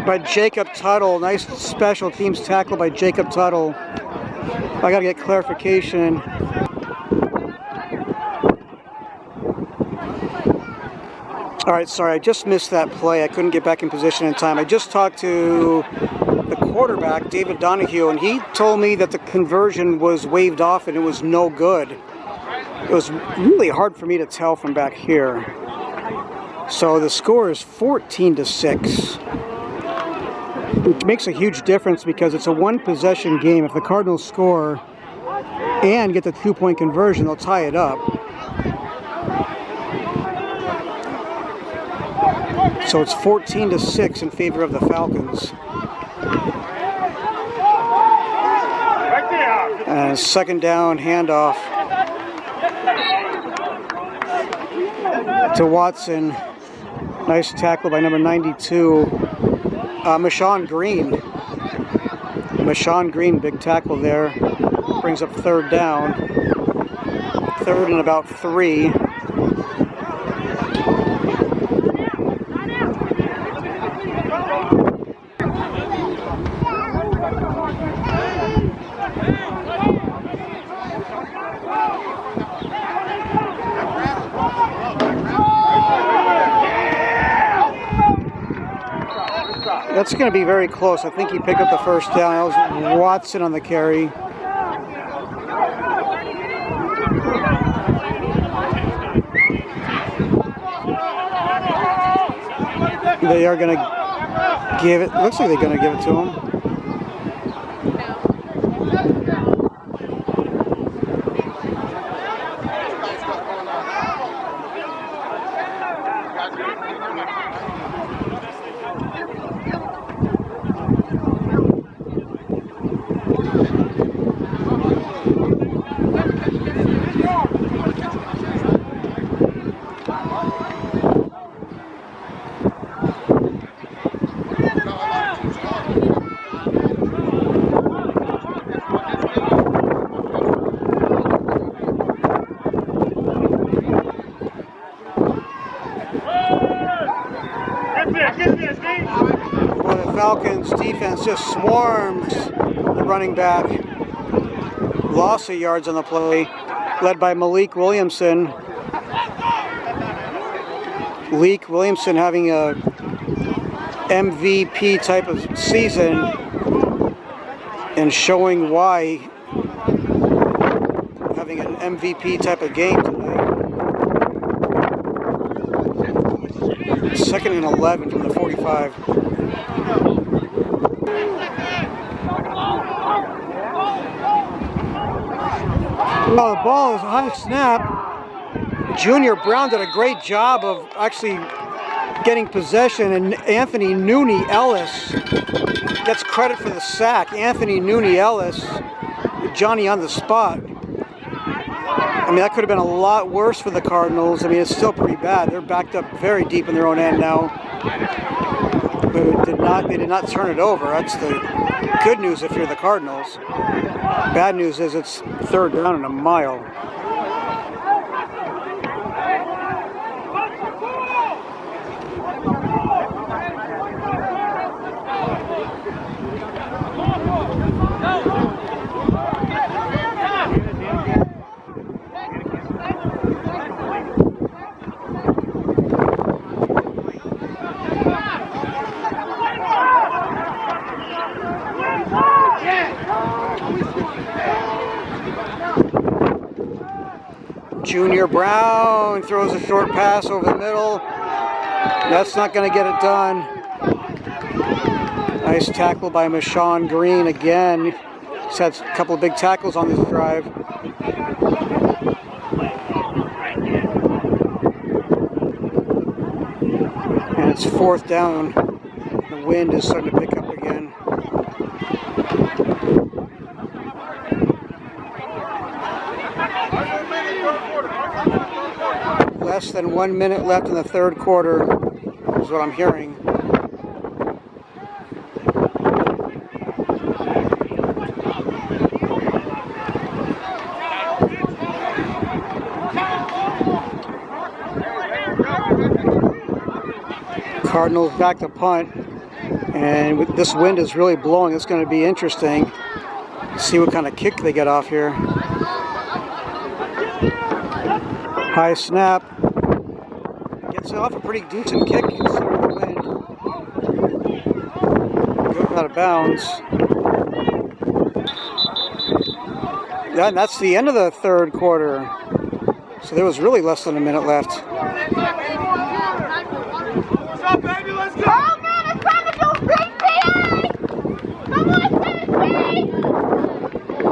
by Jacob Tuttle. Nice special teams tackle by Jacob Tuttle. I got to get clarification. All right, sorry, I just missed that play. I couldn't get back in position in time. I just talked to the quarterback, David Donahue, and he told me that the conversion was waved off and it was no good. It was really hard for me to tell from back here. So the score is 14-6, which makes a huge difference because it's a 1-possession game. If the Cardinals score and get the 2-point conversion, they'll tie it up. So it's 14-6 in favor of the Falcons. And second down handoff to Watson. Nice tackle by number 92, Mashawn Green. Mashawn Green, big tackle there. Brings up third down. Third and about 3. That's going to be very close. I think he picked up the first down. That was Watson on the carry. They are going to give it. Looks like they're going to give it to him. Well, the Falcons defense just swarmed the running back. Loss of yards on the play, led by Malik Williamson. Malik Williamson having a MVP type of season and showing why, having an MVP type of game today. 2nd and 11 from the 45. Well, the ball is a high snap. Junior Brown did a great job of actually getting possession, and Anthony Nooney Ellis gets credit for the sack. Anthony Nooney Ellis, Johnny on the spot. I mean, that could have been a lot worse for the Cardinals. I mean, it's still pretty bad. They're backed up very deep in their own end now. But they did not turn it over. That's the good news if you're the Cardinals. Bad news is it's 3rd down and a mile. Junior Brown throws a short pass over the middle. That's not going to get it done. Nice tackle by Mashawn Green again. He's had a couple of big tackles on this drive. And it's 4th down. The wind is starting to pick up again. Less than 1 minute left in the 3rd quarter is what I'm hearing. Cardinals back to punt, and with this wind is really blowing. It's going to be interesting. See what kind of kick they get off here. High snap. Gets off a pretty decent kick considering the wind. Goes out of bounds. Yeah, and that's the end of the 3rd quarter. So there was really less than a minute left. What's up, baby? Let's go! Oh, man, it's time to do Great PA! Come on, Tennessee!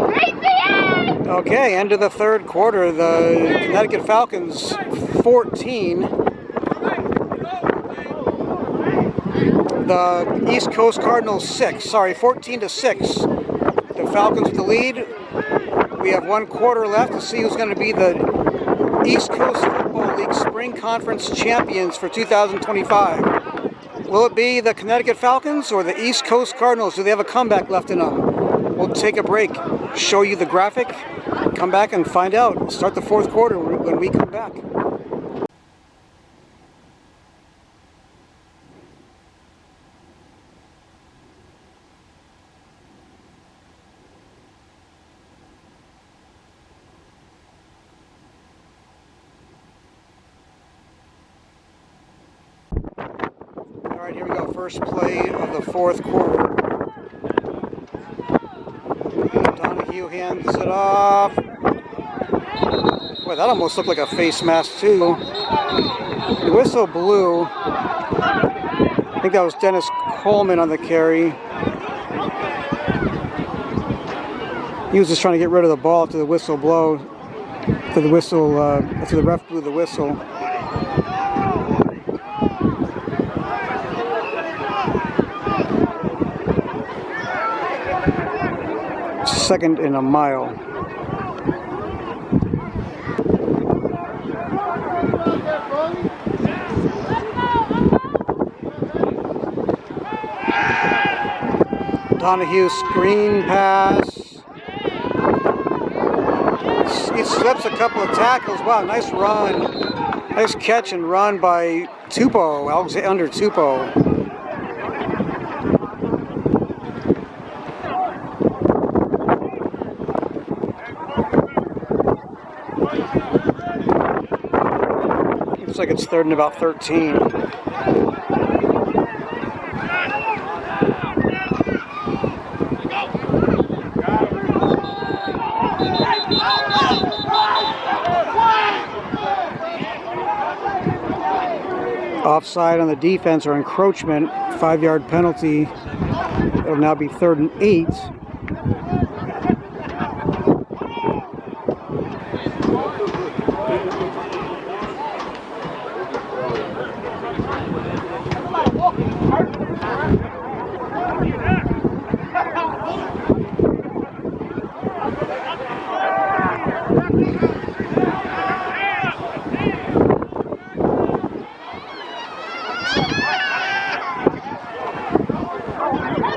Great PA! Okay, end of the 3rd quarter. The Connecticut Falcons 14. The East Coast Cardinals 6. Sorry, 14-6. The Falcons with the lead. We have 1 quarter left to see who's going to be the East Coast Football League Spring Conference champions for 2025. Will it be the Connecticut Falcons or the East Coast Cardinals? Do they have a comeback left in them? We'll take a break, show you the graphic, come back and find out. Start the 4th quarter when we come back. right, here we go. First play of the fourth quarter. Donahue hands it off. Boy, that almost looked like a face mask too. The whistle blew. I think that was Dennis Coleman on the carry. He was just trying to get rid of the ball after the whistle blow. After the ref blew the whistle. Second and a mile. Donahue screen pass. He slips a couple of tackles. Wow, nice run. Nice catch and run by Tupou, Alexander Tupou. Looks like it's third and about 13. Offside on the defense or encroachment, 5-yard penalty. It'll now be 3rd and 8.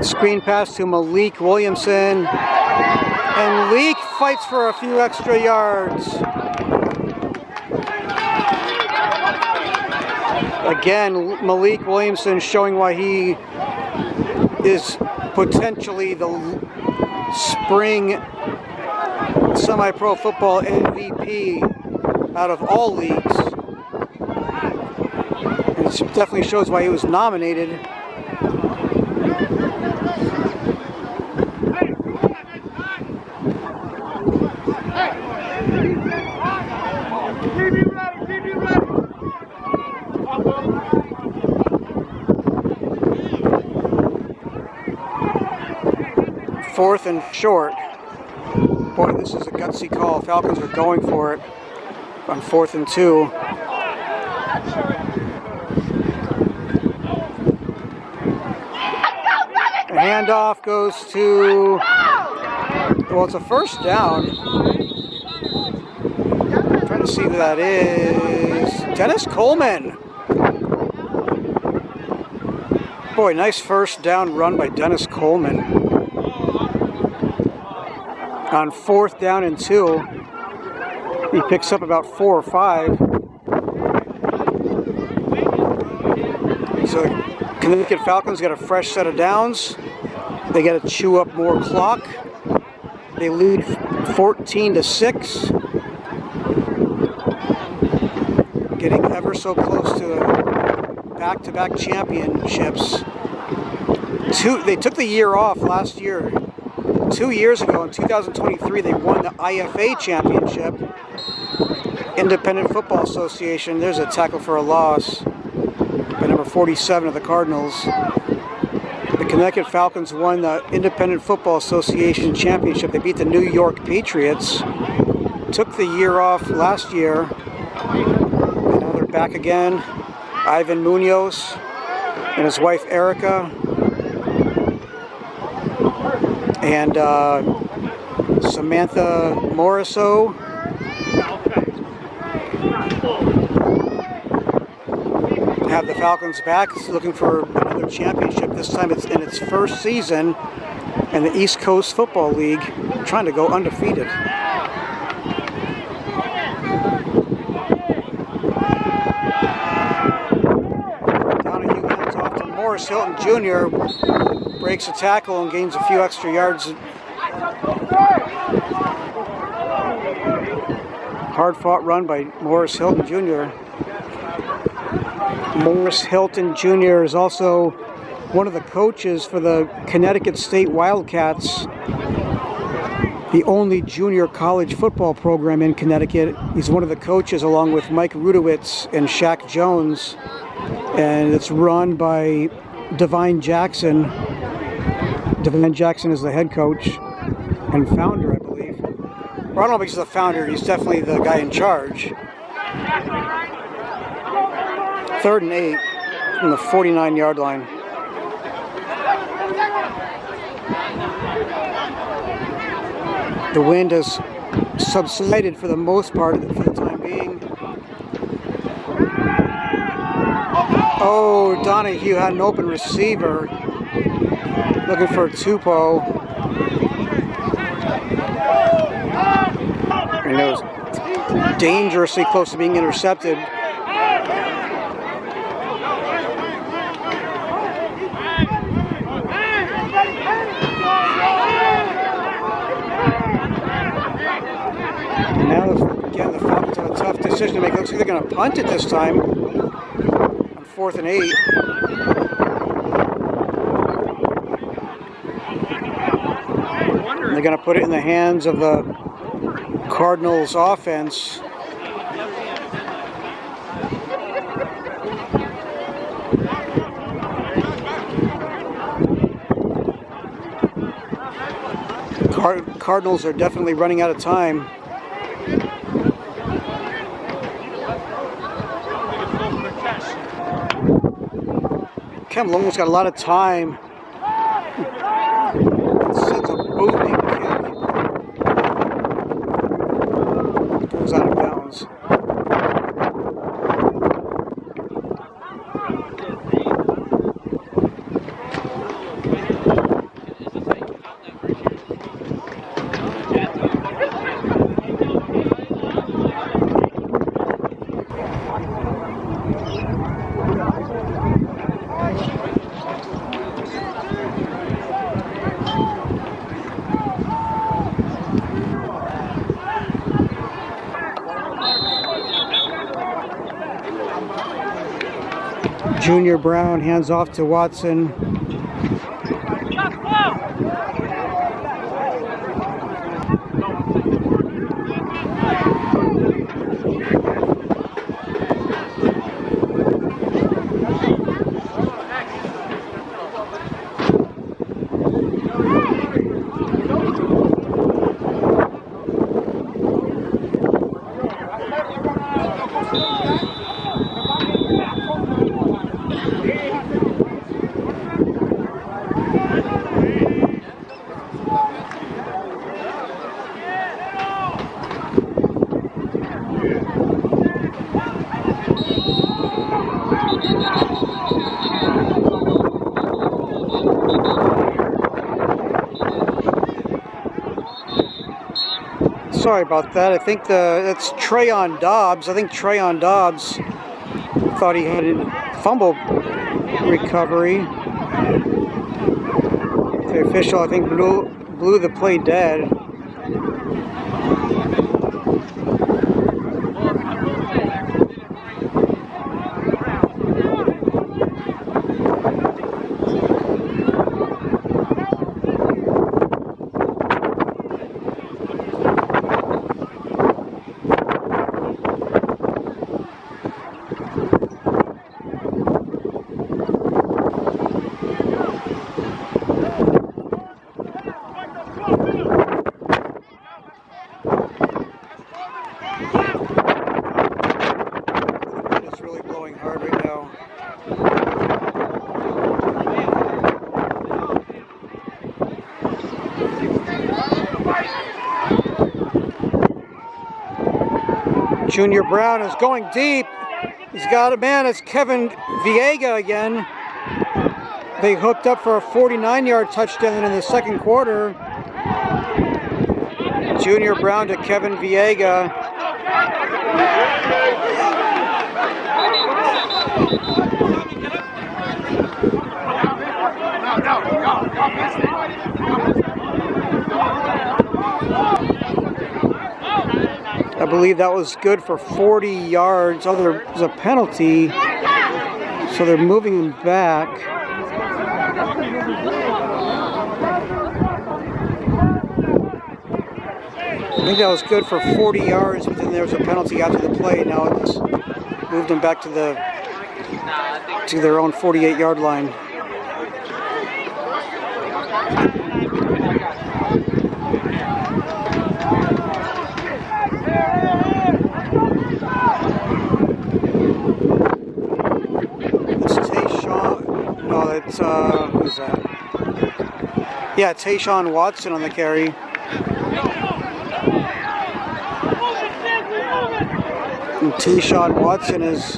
Screen pass to Malik Williamson, and Leak fights for a few extra yards. Again, Malik Williamson showing why he is potentially the spring semi-pro football MVP out of all leagues. And it definitely shows why he was nominated. Fourth and short. Boy, this is a gutsy call. Falcons are going for it on 4th and 2. The handoff goes to, well, it's a first down. I'm trying to see who that is. Dennis Coleman. Boy, nice first down run by Dennis Coleman. On 4th down and 2, he picks up about 4 or 5. So Connecticut Falcons got a fresh set of downs. They got to chew up more clock. They lead 14-6. Getting ever so close to back-to-back championships. They took the year off last year. 2 years ago, in 2023, they won the IFA championship. Independent Football Association. There's a tackle for a loss by number 47 of the Cardinals. The Connecticut Falcons won the Independent Football Association championship. They beat the New York Patriots. Took the year off last year. And now they're back again. Ivan Munoz and his wife Erica. And Samantha Morisseau. Have the Falcons back, looking for another championship. This time it's in its first season in the East Coast Football League, trying to go undefeated. Donahue hands off to Morris Hilton Jr. Breaks a tackle and gains a few extra yards. Hard-fought run by Morris Hilton Jr. Morris Hilton Jr. is also one of the coaches for the Connecticut State Wildcats, the only junior college football program in Connecticut. He's one of the coaches along with Mike Rudowitz and Shaq Jones, and it's run by Divine Jackson. Divine Jackson is the head coach and founder, I believe. Or I don't know if he's the founder, he's definitely the guy in charge. 3rd and 8 from the 49-yard line. The wind has subsided for the most part for the time being. Oh, Donahue had an open receiver looking for a Tupou. And it was dangerously close to being intercepted. Now, again, the Falcons have a tough decision to make. It looks like they're going to punt it this time on 4th and 8. And they're going to put it in the hands of the Cardinals offense. Cardinals are definitely running out of time. Kevin Longo's got a lot of time. Sends a booming kick. Goes out of bounds. Junior Brown hands off to Watson. Sorry about that. I think it's Trayon Dobbs. I think Trayon Dobbs thought he had a fumble recovery. The official, I think, blew the play dead. Junior Brown is going deep. He's got a man. It's Kevin Viega again. They hooked up for a 49-yard touchdown in the second quarter. Junior Brown to Kevin Viega. I believe that was good for 40 yards. Oh, there was a penalty, so they're moving him back. I think that was good for 40 yards, but then there was a penalty after the play. Now it's moved them back to their own 48-yard line. Who's that? Yeah, Tayshawn Watson on the carry. And Tayshawn Watson is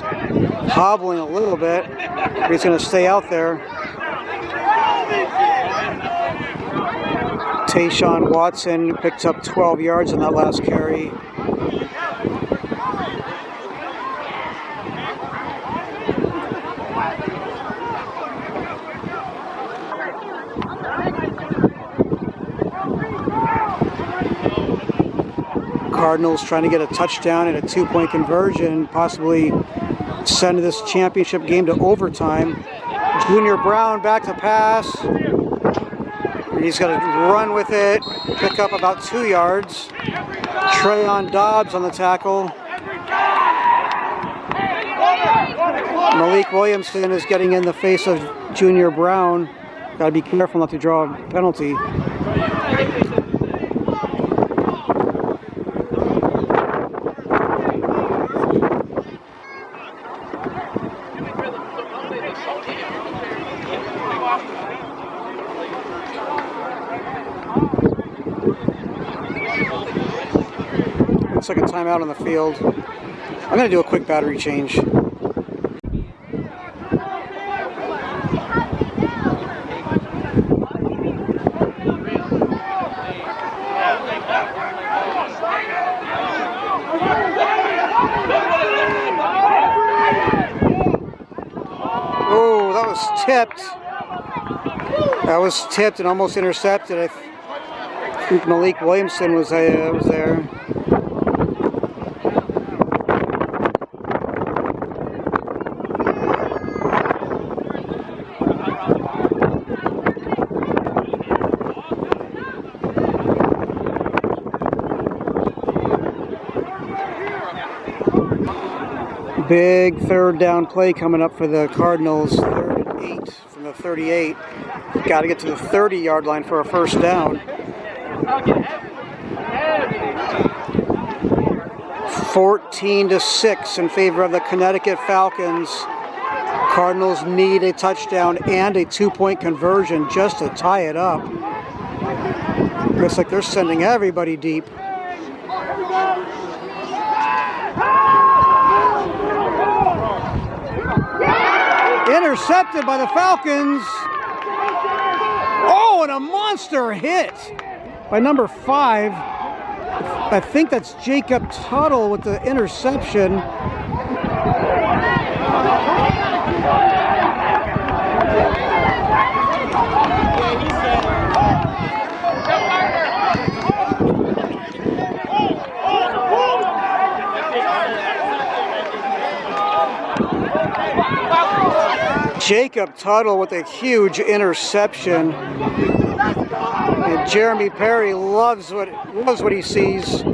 hobbling a little bit, but he's going to stay out there. Tayshawn Watson picked up 12 yards on that last carry. Cardinals trying to get a touchdown and a 2-point conversion, possibly send this championship game to overtime. Junior Brown back to pass. He's going to run with it, pick up about 2 yards. Trayon Dobbs on the tackle. Malik Williamson is getting in the face of Junior Brown. Got to be careful not to draw a penalty. Looks like a timeout on the field. I'm going to do a quick battery change. Oh, that was tipped. That was tipped and almost intercepted. I think Malik Williamson was there. Big third down play coming up for the Cardinals. 3rd and 8 from the 38. Got to get to the 30-yard line for a first down. 14-6 in favor of the Connecticut Falcons. Cardinals need a touchdown and a 2-point conversion just to tie it up. Looks like they're sending everybody deep. Intercepted by the Falcons. Oh, and a monster hit by number 5. I think that's Jacob Tuttle with the interception. Jacob Tuttle with a huge interception. And Jeremy Perry loves what he sees.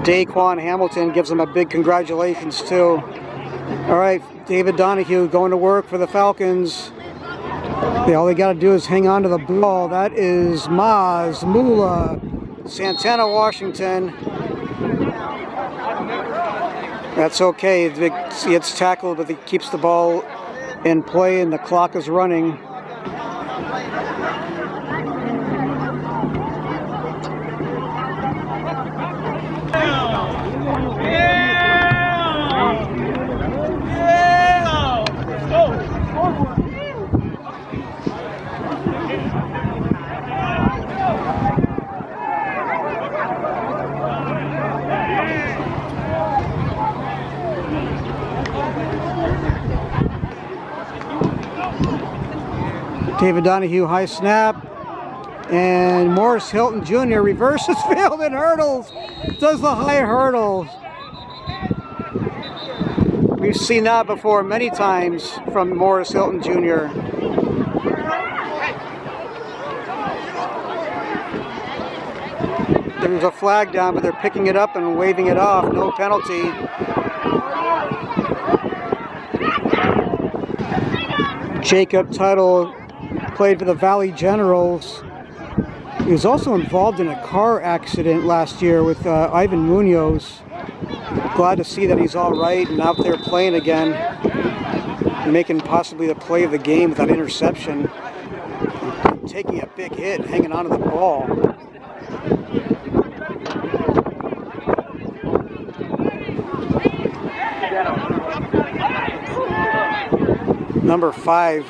Daquan Hamilton gives him a big congratulations too. All right, David Donahue going to work for the Falcons. All they got to do is hang on to the ball. That is Maz Mula, Santana, Washington. That's okay. He gets tackled, but he keeps the ball in play and the clock is running. Yeah! David Donahue, high snap. And Morris Hilton Jr. reverses field and hurdles. Does the high hurdles. We've seen that before many times from Morris Hilton Jr. There's a flag down, but they're picking it up and waving it off. No penalty. Jacob Tuttle played for the Valley Generals. He was also involved in a car accident last year with Ivan Munoz. Glad to see that he's all right and out there playing again, making possibly the play of the game with that interception, taking a big hit, hanging onto the ball. Number 5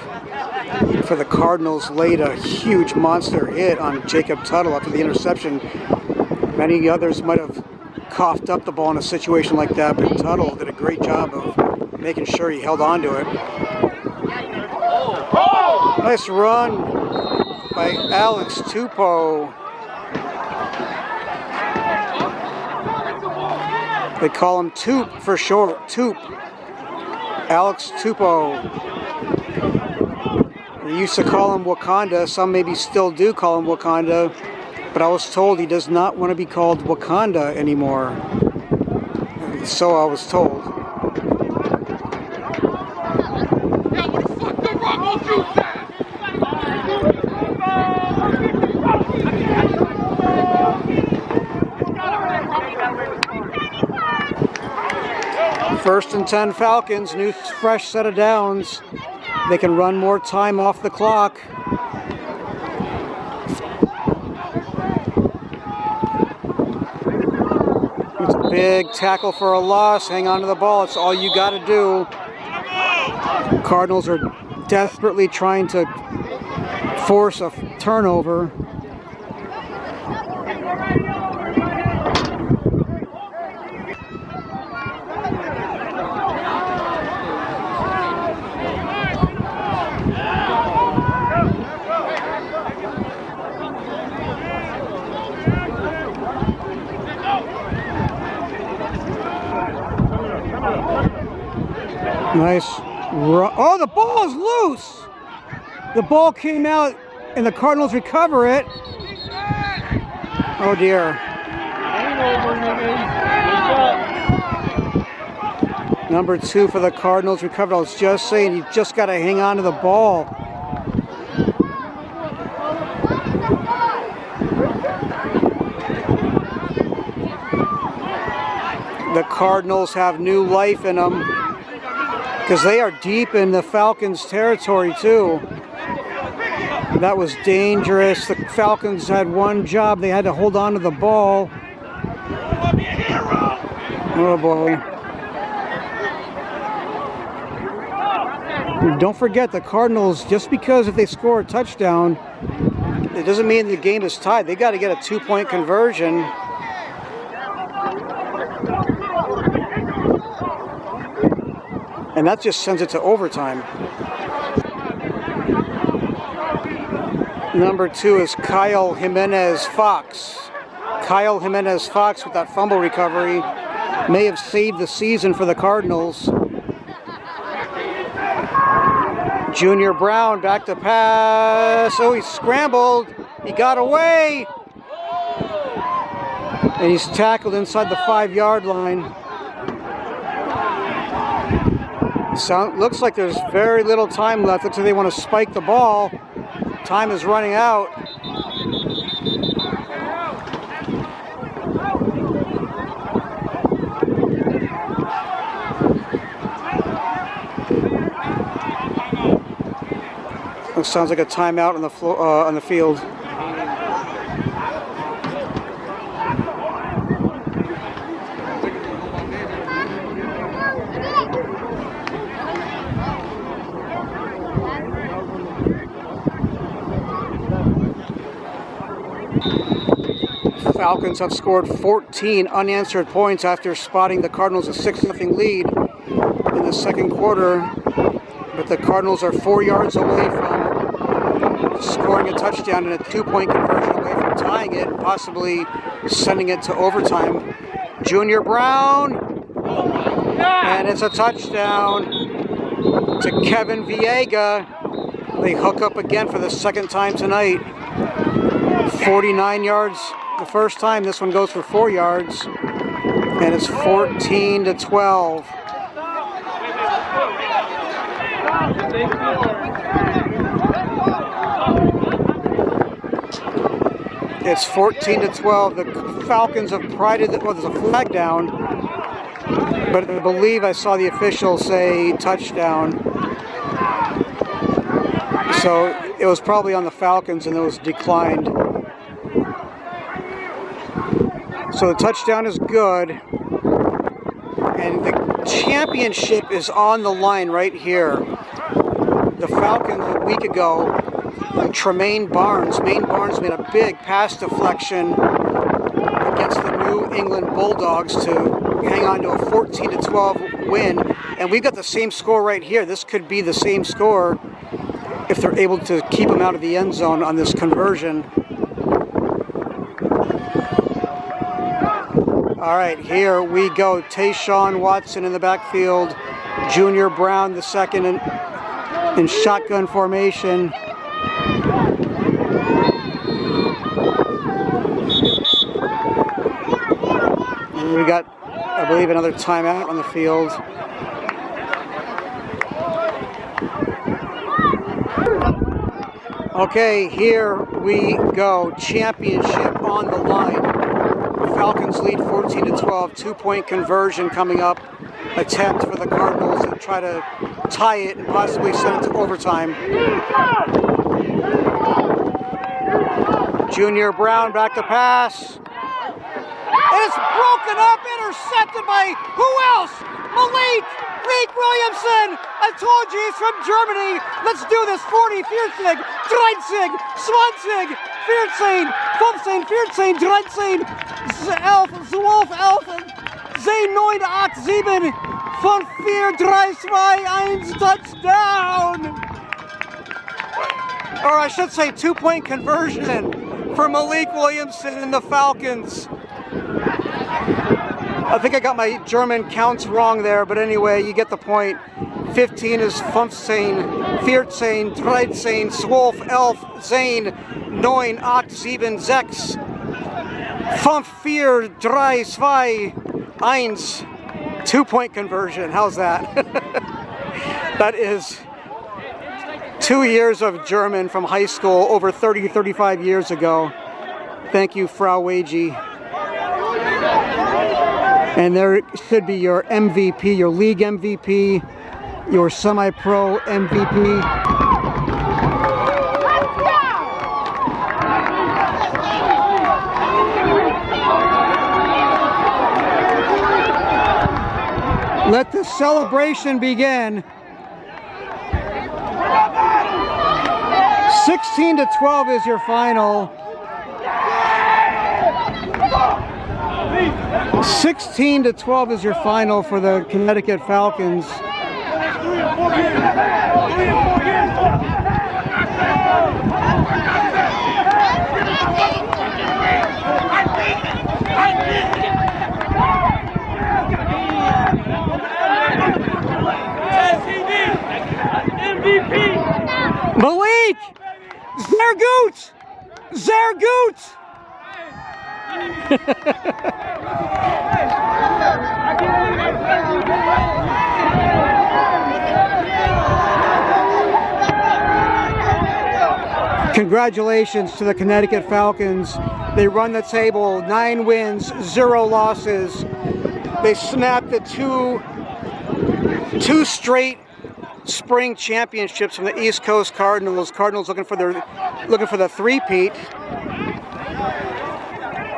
for the Cardinals laid a huge monster hit on Jacob Tuttle after the interception. Many others might have coughed up the ball in a situation like that, but Tuttle did a great job of making sure he held on to it. Nice run by Alex Tupou. They call him Toop for short. Toop. Alex Tupou. They used to call him Wakanda. Some maybe still do call him Wakanda. But I was told he does not want to be called Wakanda anymore. So I was told. First and 10 Falcons, new fresh set of downs. They can run more time off the clock. It's a big tackle for a loss. Hang on to the ball. It's all you got to do. Cardinals are desperately trying to force a turnover. Nice run. Oh, the ball is loose. The ball came out and the Cardinals recover it. Oh dear. Number 2 for the Cardinals recovered. I was just saying, you just got to hang on to the ball. The Cardinals have new life in them, because they are deep in the Falcons' territory too. That was dangerous. The Falcons had one job. They had to hold on to the ball. Oh boy. Don't forget, the Cardinals, just because if they score a touchdown, it doesn't mean the game is tied. They got to get a 2-point conversion. And that just sends it to overtime. Number 2 is Kyle Jimenez-Fox. Kyle Jimenez-Fox with that fumble recovery may have saved the season for the Cardinals. Junior Brown back to pass. Oh, he scrambled. He got away. And he's tackled inside the 5-yard line. Looks like there's very little time left. Looks like they want to spike the ball. Time is running out. It sounds like a timeout on the floor, on the field. Falcons have scored 14 unanswered points after spotting the Cardinals a 6-0 lead in the second quarter, but the Cardinals are 4 yards away from scoring a touchdown and a 2-point conversion away from tying it and possibly sending it to overtime. Junior Brown, and it's a touchdown to Kevin Viega. They hook up again for the second time tonight. 49 yards the first time. This one goes for 4 yards, and it's 14-12. It's 14-12. The Falcons have prided that, well, there's a flag down, but I believe I saw the official say touchdown. So it was probably on the Falcons and it was declined. So the touchdown is good. And the championship is on the line right here. The Falcons a week ago, Maine Barnes made a big pass deflection against the New England Bulldogs to hang on to a 14-12 win. And we've got the same score right here. This could be the same score if they're able to keep them out of the end zone on this conversion. All right, here we go. Tayshawn Watson in the backfield. Junior Brown, the second in shotgun formation. And we got, I believe, another timeout on the field. Okay, here we go. Championship on the line. Falcons lead 14-12. 2-point conversion coming up. Attempt for the Cardinals to try to tie it and possibly send it to overtime. Junior Brown back to pass. It's broken up, intercepted by who else? Malik Williamson. I told you he's from Germany. Let's do this. 40, 40, 30, 20, 14, 15, 14, 13, 11, 12, 11, 10, 9, 8, 7, 5, 4, 3, 2, 1, touchdown. Or I should say 2-point conversion for Malik Williamson and the Falcons. I think I got my German counts wrong there, but anyway, you get the point. 15 is 15, 14, 13, 12, 11, 10, 9, 8, 7, 6, 5, 4, 3, 2, 1. 2-point conversion. How's that? That is 2 years of German from high school over 30, 35 years ago. Thank you, Frau Wagey. And there should be your MVP, your league MVP, your semi-pro MVP. Let the celebration begin. 16-12 is your final. 16-12 is your final for the Connecticut Falcons. Malik! Zergoot! Congratulations to the Connecticut Falcons. They run the table, 9 wins, 0 losses. They snapped the two straight spring championships from the East Coast Cardinals. Cardinals looking for the three-peat,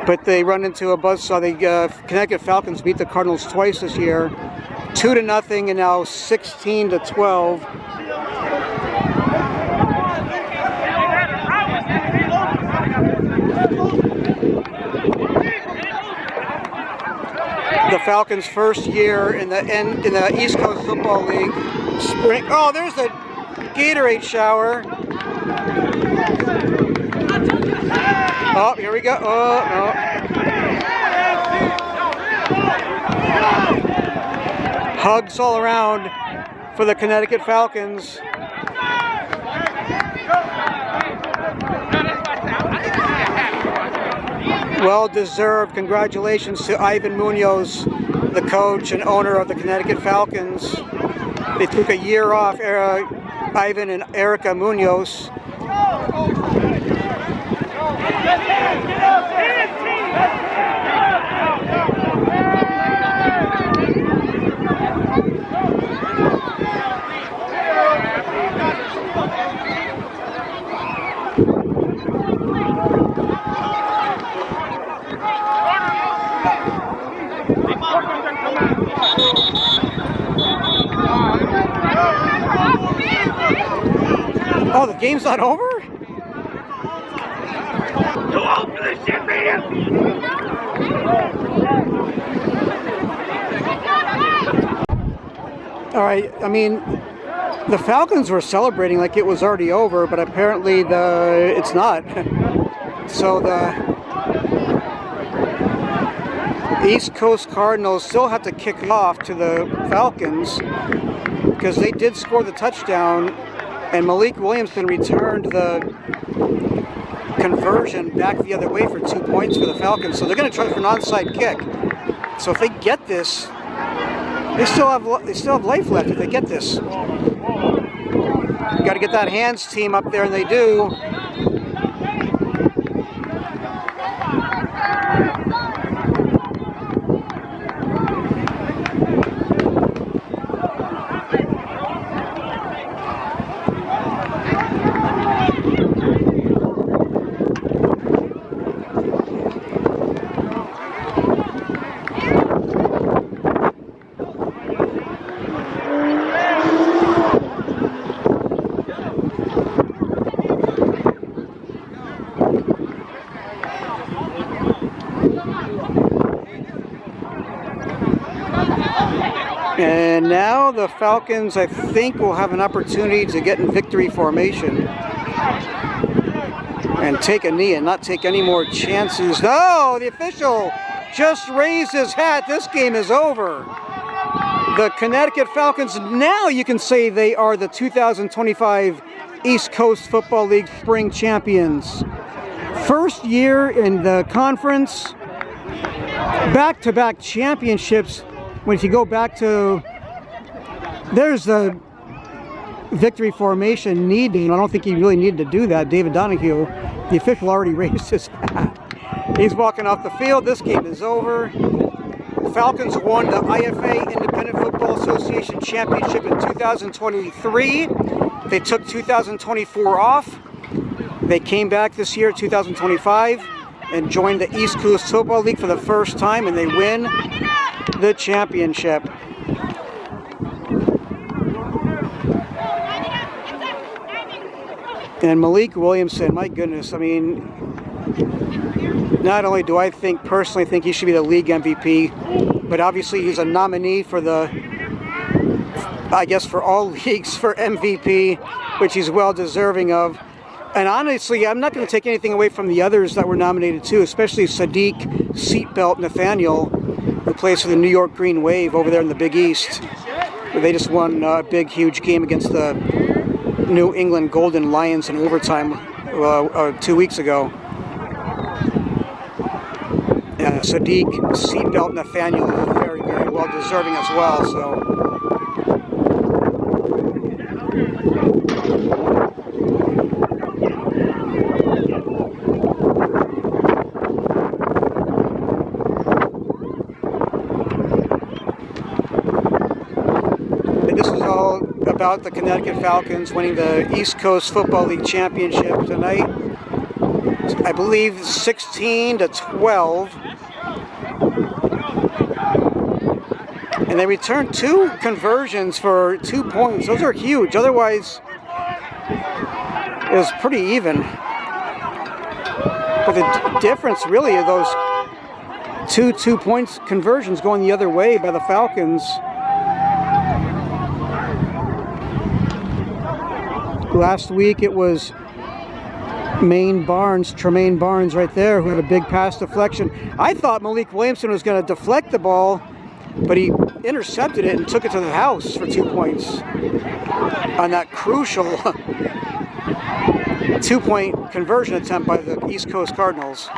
but they run into a buzzsaw. The Connecticut Falcons beat the Cardinals twice this year, 2-0, and now 16-12. The Falcons' first year in the East Coast Football League. Spring. Oh, there's the Gatorade shower. Oh, here we go. Oh, no. Hugs all around for the Connecticut Falcons. Well deserved. Congratulations to Ivan Munoz, the coach and owner of the Connecticut Falcons. They took a year off, Ivan and Erica Munoz. Oh, the game's not over? All right, I mean, the Falcons were celebrating like it was already over, but apparently it's not. So the East Coast Cardinals still have to kick off to the Falcons because they did score the touchdown, and Malik Williamson returned the conversion back the other way for 2 points for the Falcons. So they're going to try for an onside kick. So if they get this, they still have life left if they get this. Got to get that hands team up there, and they do. And now the Falcons, I think, will have an opportunity to get in victory formation and take a knee and not take any more chances. No, the official just raised his hat. This game is over. The Connecticut Falcons, now you can say they are the 2025 East Coast Football League Spring Champions. First year in the conference, back-to-back championships. If you go back to, there's the victory formation needed. I don't think he really needed to do that. David Donahue, the official, already raised his hat. He's walking off the field. This game is over. Falcons won the IFA Independent Football Association Championship in 2023. They took 2024 off. They came back this year, 2025, and joined the East Coast Football League for the first time, and they win the championship. And Malik Williamson, my goodness, I mean, not only do I personally think he should be the league MVP, but obviously he's a nominee for for all leagues for MVP, which he's well deserving of. And honestly, I'm not going to take anything away from the others that were nominated too, especially Sadiq Seatbelt Nathaniel, who plays for the New York Green Wave over there in the Big East. They just won a big, huge game against the New England Golden Lions in overtime 2 weeks ago. Sadiq Seatbelt Nathaniel is very, very well deserving as well. So. About the Connecticut Falcons winning the East Coast Football League Championship tonight. I believe 16-12. And they returned 2 conversions for 2 points. Those are huge. Otherwise, it was pretty even. But the difference really of those two points conversions going the other way by the Falcons. Last week it was Tremaine Barnes right there, who had a big pass deflection. I thought Malik Williamson was going to deflect the ball, but he intercepted it and took it to the house for 2 points on that crucial 2-point conversion attempt by the East Coast Cardinals.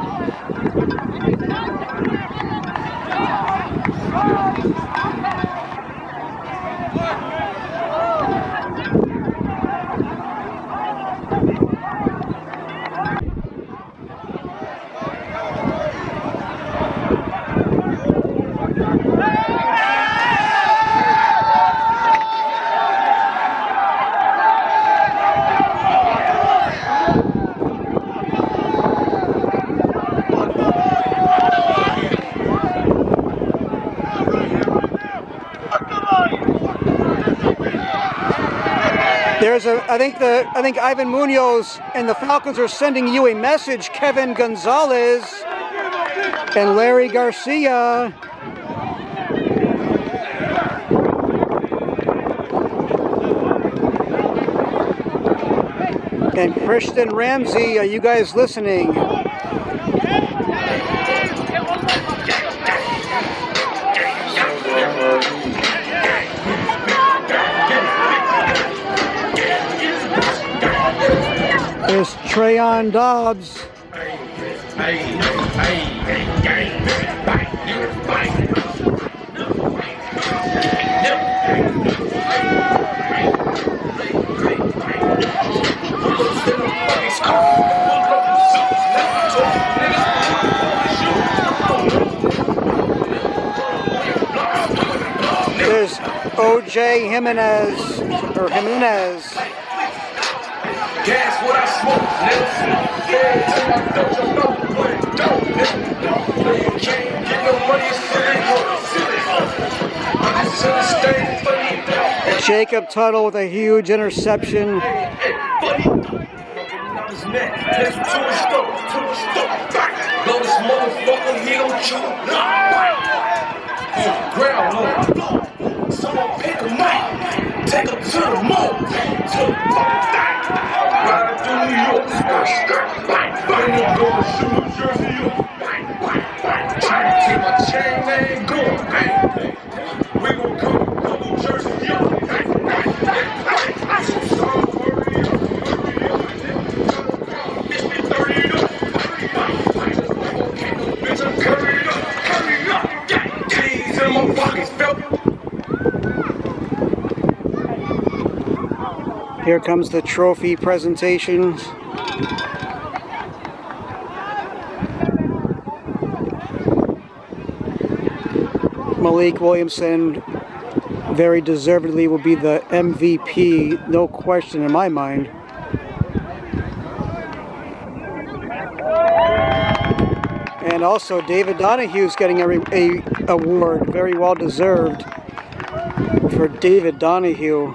I think Ivan Munoz and the Falcons are sending you a message, Kevin Gonzalez and Larry Garcia. And Christian Ramsey, are you guys listening? There's Trayon Dobbs. There's O.J. Jimenez, or Jimenez. Gas what I smoke, nigga. Yeah, till my dojo know what it don't, nigga. You can't get no money, it's silly hoe. I just understand funny. Jacob Tuttle with a huge interception. Someone pick a mic, take him to the moon, to the fucking thing. Ride through New York, bring them going to New Jersey, trying to take my chain, they ain't going, we gon' go to New Jersey, Here comes the trophy presentations. Malik Williamson very deservedly will be the MVP, no question in my mind. And also David Donahue's getting a award, very well deserved for David Donahue.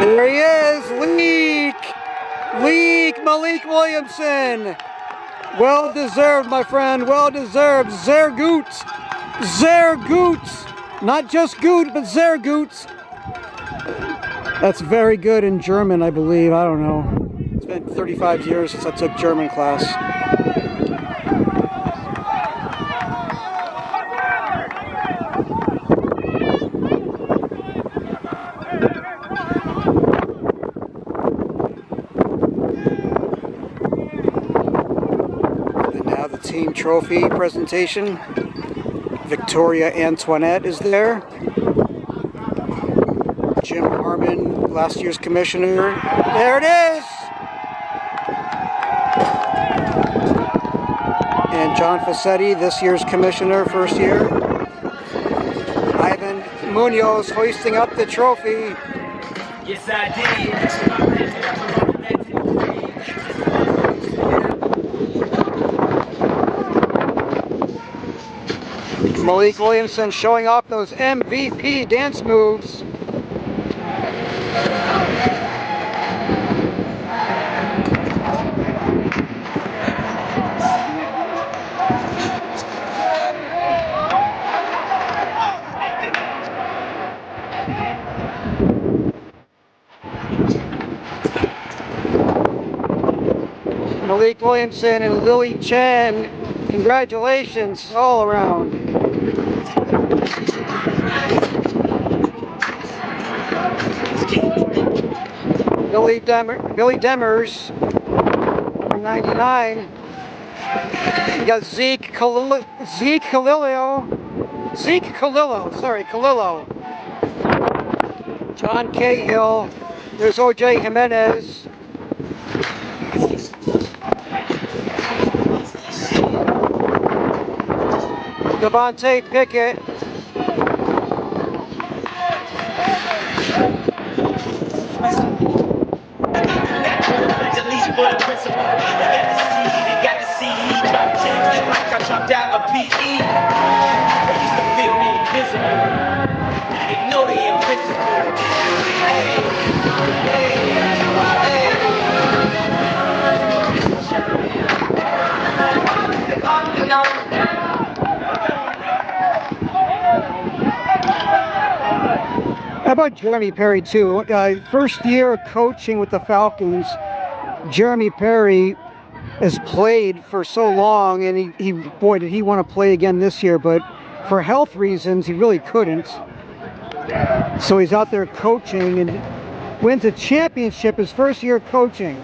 There he is, Leak Malik Williamson. Well deserved, my friend, well deserved. Sehr gut, not just gut, but sehr gut. That's very good in German, I believe, I don't know. It's been 35 years since I took German class. Team trophy presentation. Victoria Antoinette is there. Jim Harmon, last year's commissioner. There it is! And John Facchetti, this year's commissioner, first year. Ivan Munoz hoisting up the trophy. Yes, I did. Malik Williamson showing off those MVP dance moves. Malik Williamson and Lily Chen, congratulations all around. Billy Demers, 99. You got Zeke Calillo, Calillo. John Cahill, there's OJ Jimenez. Devontae Pickett. I dropped out of PE. They used to feel me invisible. They know they invincible. How about Jeremy Perry too? First year coaching with the Falcons, Jeremy Perry has played for so long, and he boy, did he want to play again this year, but for health reasons he really couldn't. So he's out there coaching and wins a championship his first year coaching.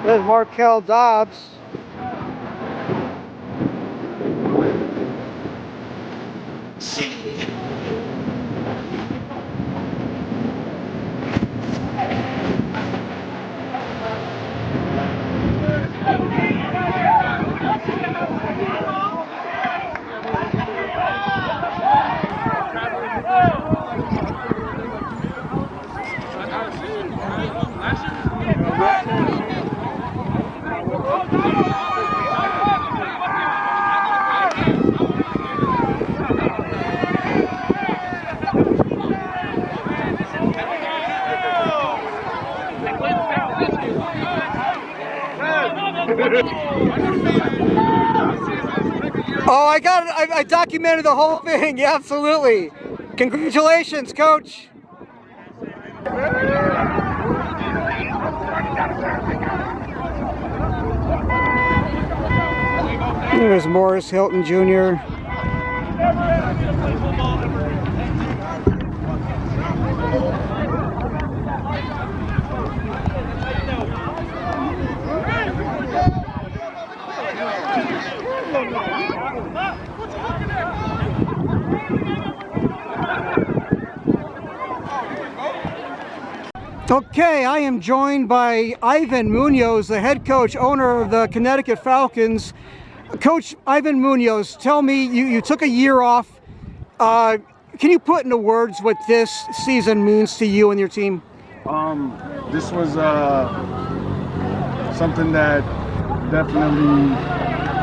There's Markel Dobbs. Oh, I documented the whole thing. Yeah, absolutely. Congratulations, Coach. There's Morris Hilton Jr. Okay, I am joined by Ivan Munoz, the head coach, owner of the Connecticut Falcons. Coach Ivan Munoz, tell me, you took a year off. Can you put into words what this season means to you and your team? This was something that definitely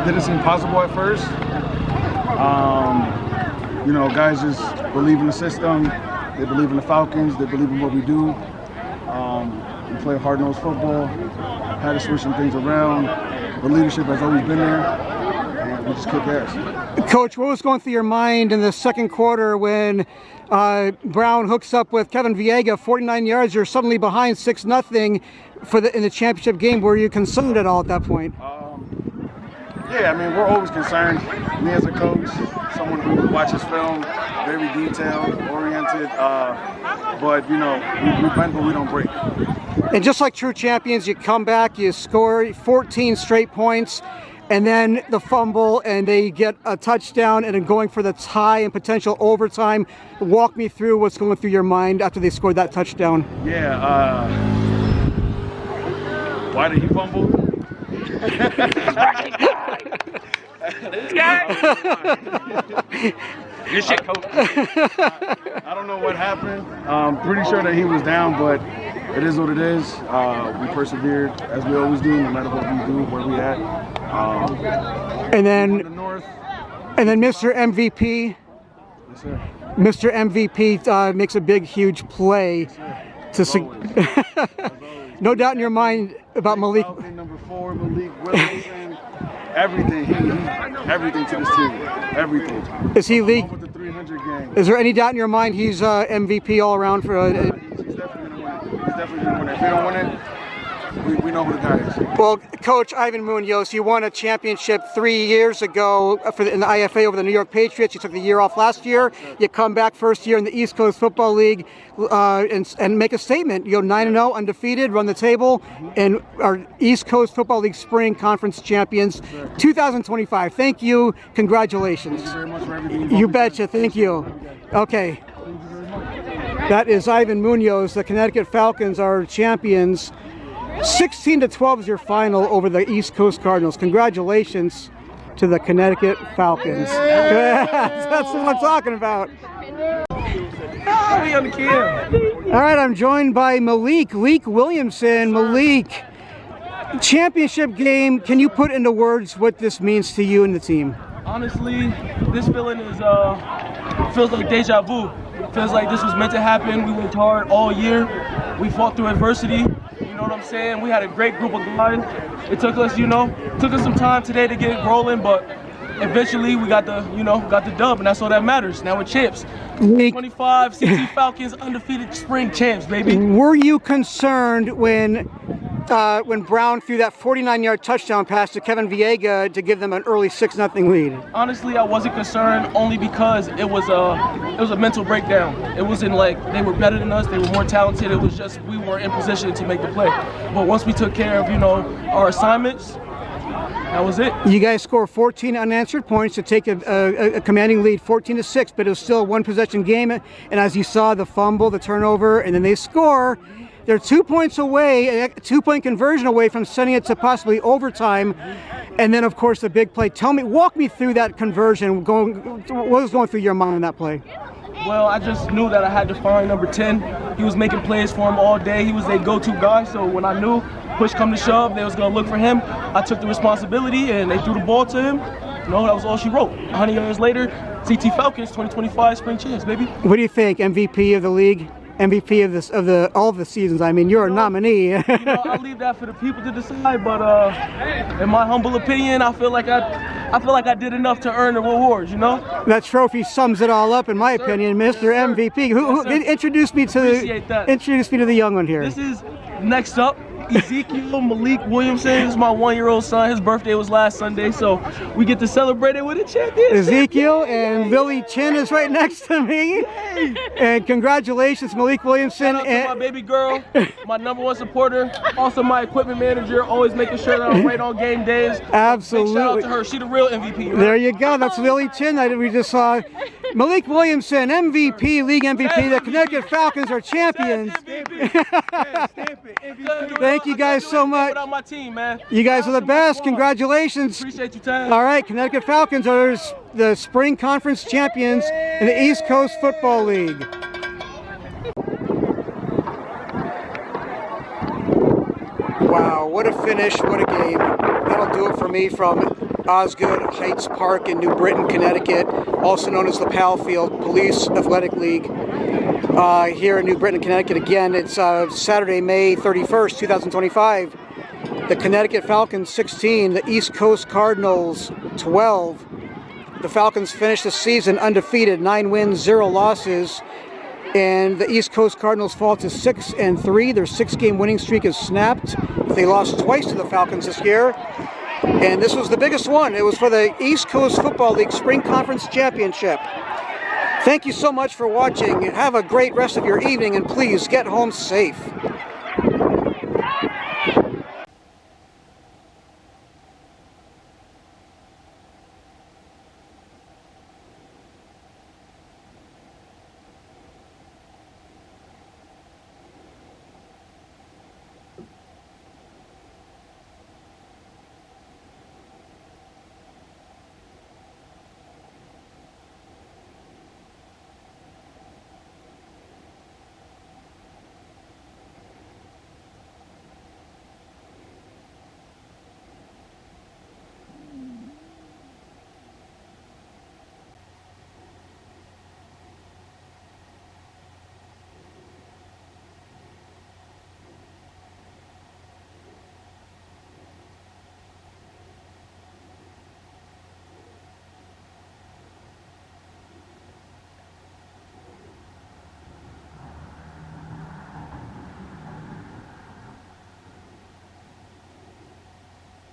didn't seem possible at first. You know, guys just believe in the system. They believe in the Falcons. They believe in what we do. We play hard-nosed football. Had to switch some things around. The leadership has always been there, and we just kick ass. Coach, what was going through your mind in the second quarter when Brown hooks up with Kevin Viega, 49 yards? You're suddenly behind 6-0 in the championship game. Were you concerned at all at that point? Yeah, I mean, we're always concerned. Me as a coach, someone who watches film, very detailed, oriented, but, you know, we bend but we don't break. And just like true champions, you come back, you score 14 straight points, and then the fumble, and they get a touchdown, and then going for the tie and potential overtime. Walk me through what's going through your mind after they scored that touchdown. Yeah, Why did he fumble? Good shit, coach. I don't know what happened. Pretty sure that he was down, but it is what it is. We persevered as we always do, no matter what we do, where we at. And then, the North. and then Mr. MVP. Yes, sir. Mr. MVP makes a big, huge play to no doubt in your mind about Malik. Falcon, number 4, Malik Williamson. Everything. Everything to this team. Everything. Is he league? With the 300 game. Is there any doubt in your mind he's MVP all around for? He's definitely gonna win it. He's definitely gonna win it. If they don't win it, we know who the guy is. Well, Coach Ivan Munoz, you won a championship 3 years ago in the IFA over the New York Patriots. You took the year off last year. You come back first year in the East Coast Football League and make a statement. You go 9-0, undefeated, run the table, and our East Coast Football League Spring Conference champions, 2025. Thank you. Congratulations. Thank you very much for everything. You betcha. Thank you. Okay. That is Ivan Munoz. The Connecticut Falcons are champions. 16-12 is your final over the East Coast Cardinals. Congratulations to the Connecticut Falcons. That's what I'm talking about. All right, I'm joined by Malik Williamson. Malik, championship game. Can you put into words what this means to you and the team? Honestly, this feeling is feels like deja vu. Feels like this was meant to happen. We worked hard all year. We fought through adversity. You know what I'm saying? We had a great group of guys. It took us, took us some time today to get rolling, but eventually we got the dub, and that's all that matters. Now we're champs. 25 CT Falcons, undefeated spring champs, baby. Were you concerned when Brown threw that 49-yard touchdown pass to Kevin Viega to give them an early 6-0 lead? Honestly, I wasn't concerned only because it was a mental breakdown. It wasn't like they were better than us, they were more talented. It was just we weren't in position to make the play. But once we took care of, our assignments, that was it. You guys scored 14 unanswered points to take a commanding lead, 14-6, but it was still a one-possession game. And as you saw, the fumble, the turnover, and then they score. They're 2 points away, a 2-point conversion away from sending it to possibly overtime. And then, of course, the big play. Walk me through that conversion. What was going through your mind on that play? Well, I just knew that I had to find number 10. He was making plays for him all day. He was their go-to guy. So when I knew push come to shove, they was going to look for him, I took the responsibility and they threw the ball to him. That was all she wrote. 100 years later, CT Falcons, 2025 spring champs, baby. What do you think? MVP of the league? MVP of all of the seasons. I mean, you're a nominee. I'll leave that for the people to decide. But in my humble opinion, I feel like I did enough to earn the rewards. That trophy sums it all up, in my opinion, Mr. MVP. Who introduced me to the young one here? This is next up. Ezekiel Malik Williamson is my 1-year-old son. His birthday was last Sunday, so we get to celebrate it with a champion. Ezekiel and Lily Chin is right next to me. Yay. And congratulations, Malik Williamson. Shout out to my baby girl, my #1 supporter, also my equipment manager, always making sure that I'm right on game days. Absolutely. Big shout out to her. She the real MVP. Right? There you go. That's Lily Chin that we just saw. Malik Williamson, MVP, league MVP. The Connecticut Falcons are champions. Thank you guys so much. My team, man. You guys are the best. Congratulations. Appreciate your time. All right, Connecticut Falcons are the spring conference champions in the East Coast Football League. Wow, what a finish, what a game. That'll do it for me from Osgood Heights Park in New Britain, Connecticut, also known as the Pal Field Police Athletic League. Here in New Britain, Connecticut. Again, it's Saturday, May 31st, 2025. The Connecticut Falcons 16, the East Coast Cardinals 12. The Falcons finished the season undefeated, 9 wins, 0 losses. And the East Coast Cardinals fall to 6-3. Their 6-game winning streak is snapped. They lost twice to the Falcons this year. And this was the biggest one. It was for the East Coast Football League Spring Conference Championship. Thank you so much for watching. Have a great rest of your evening, and please get home safe.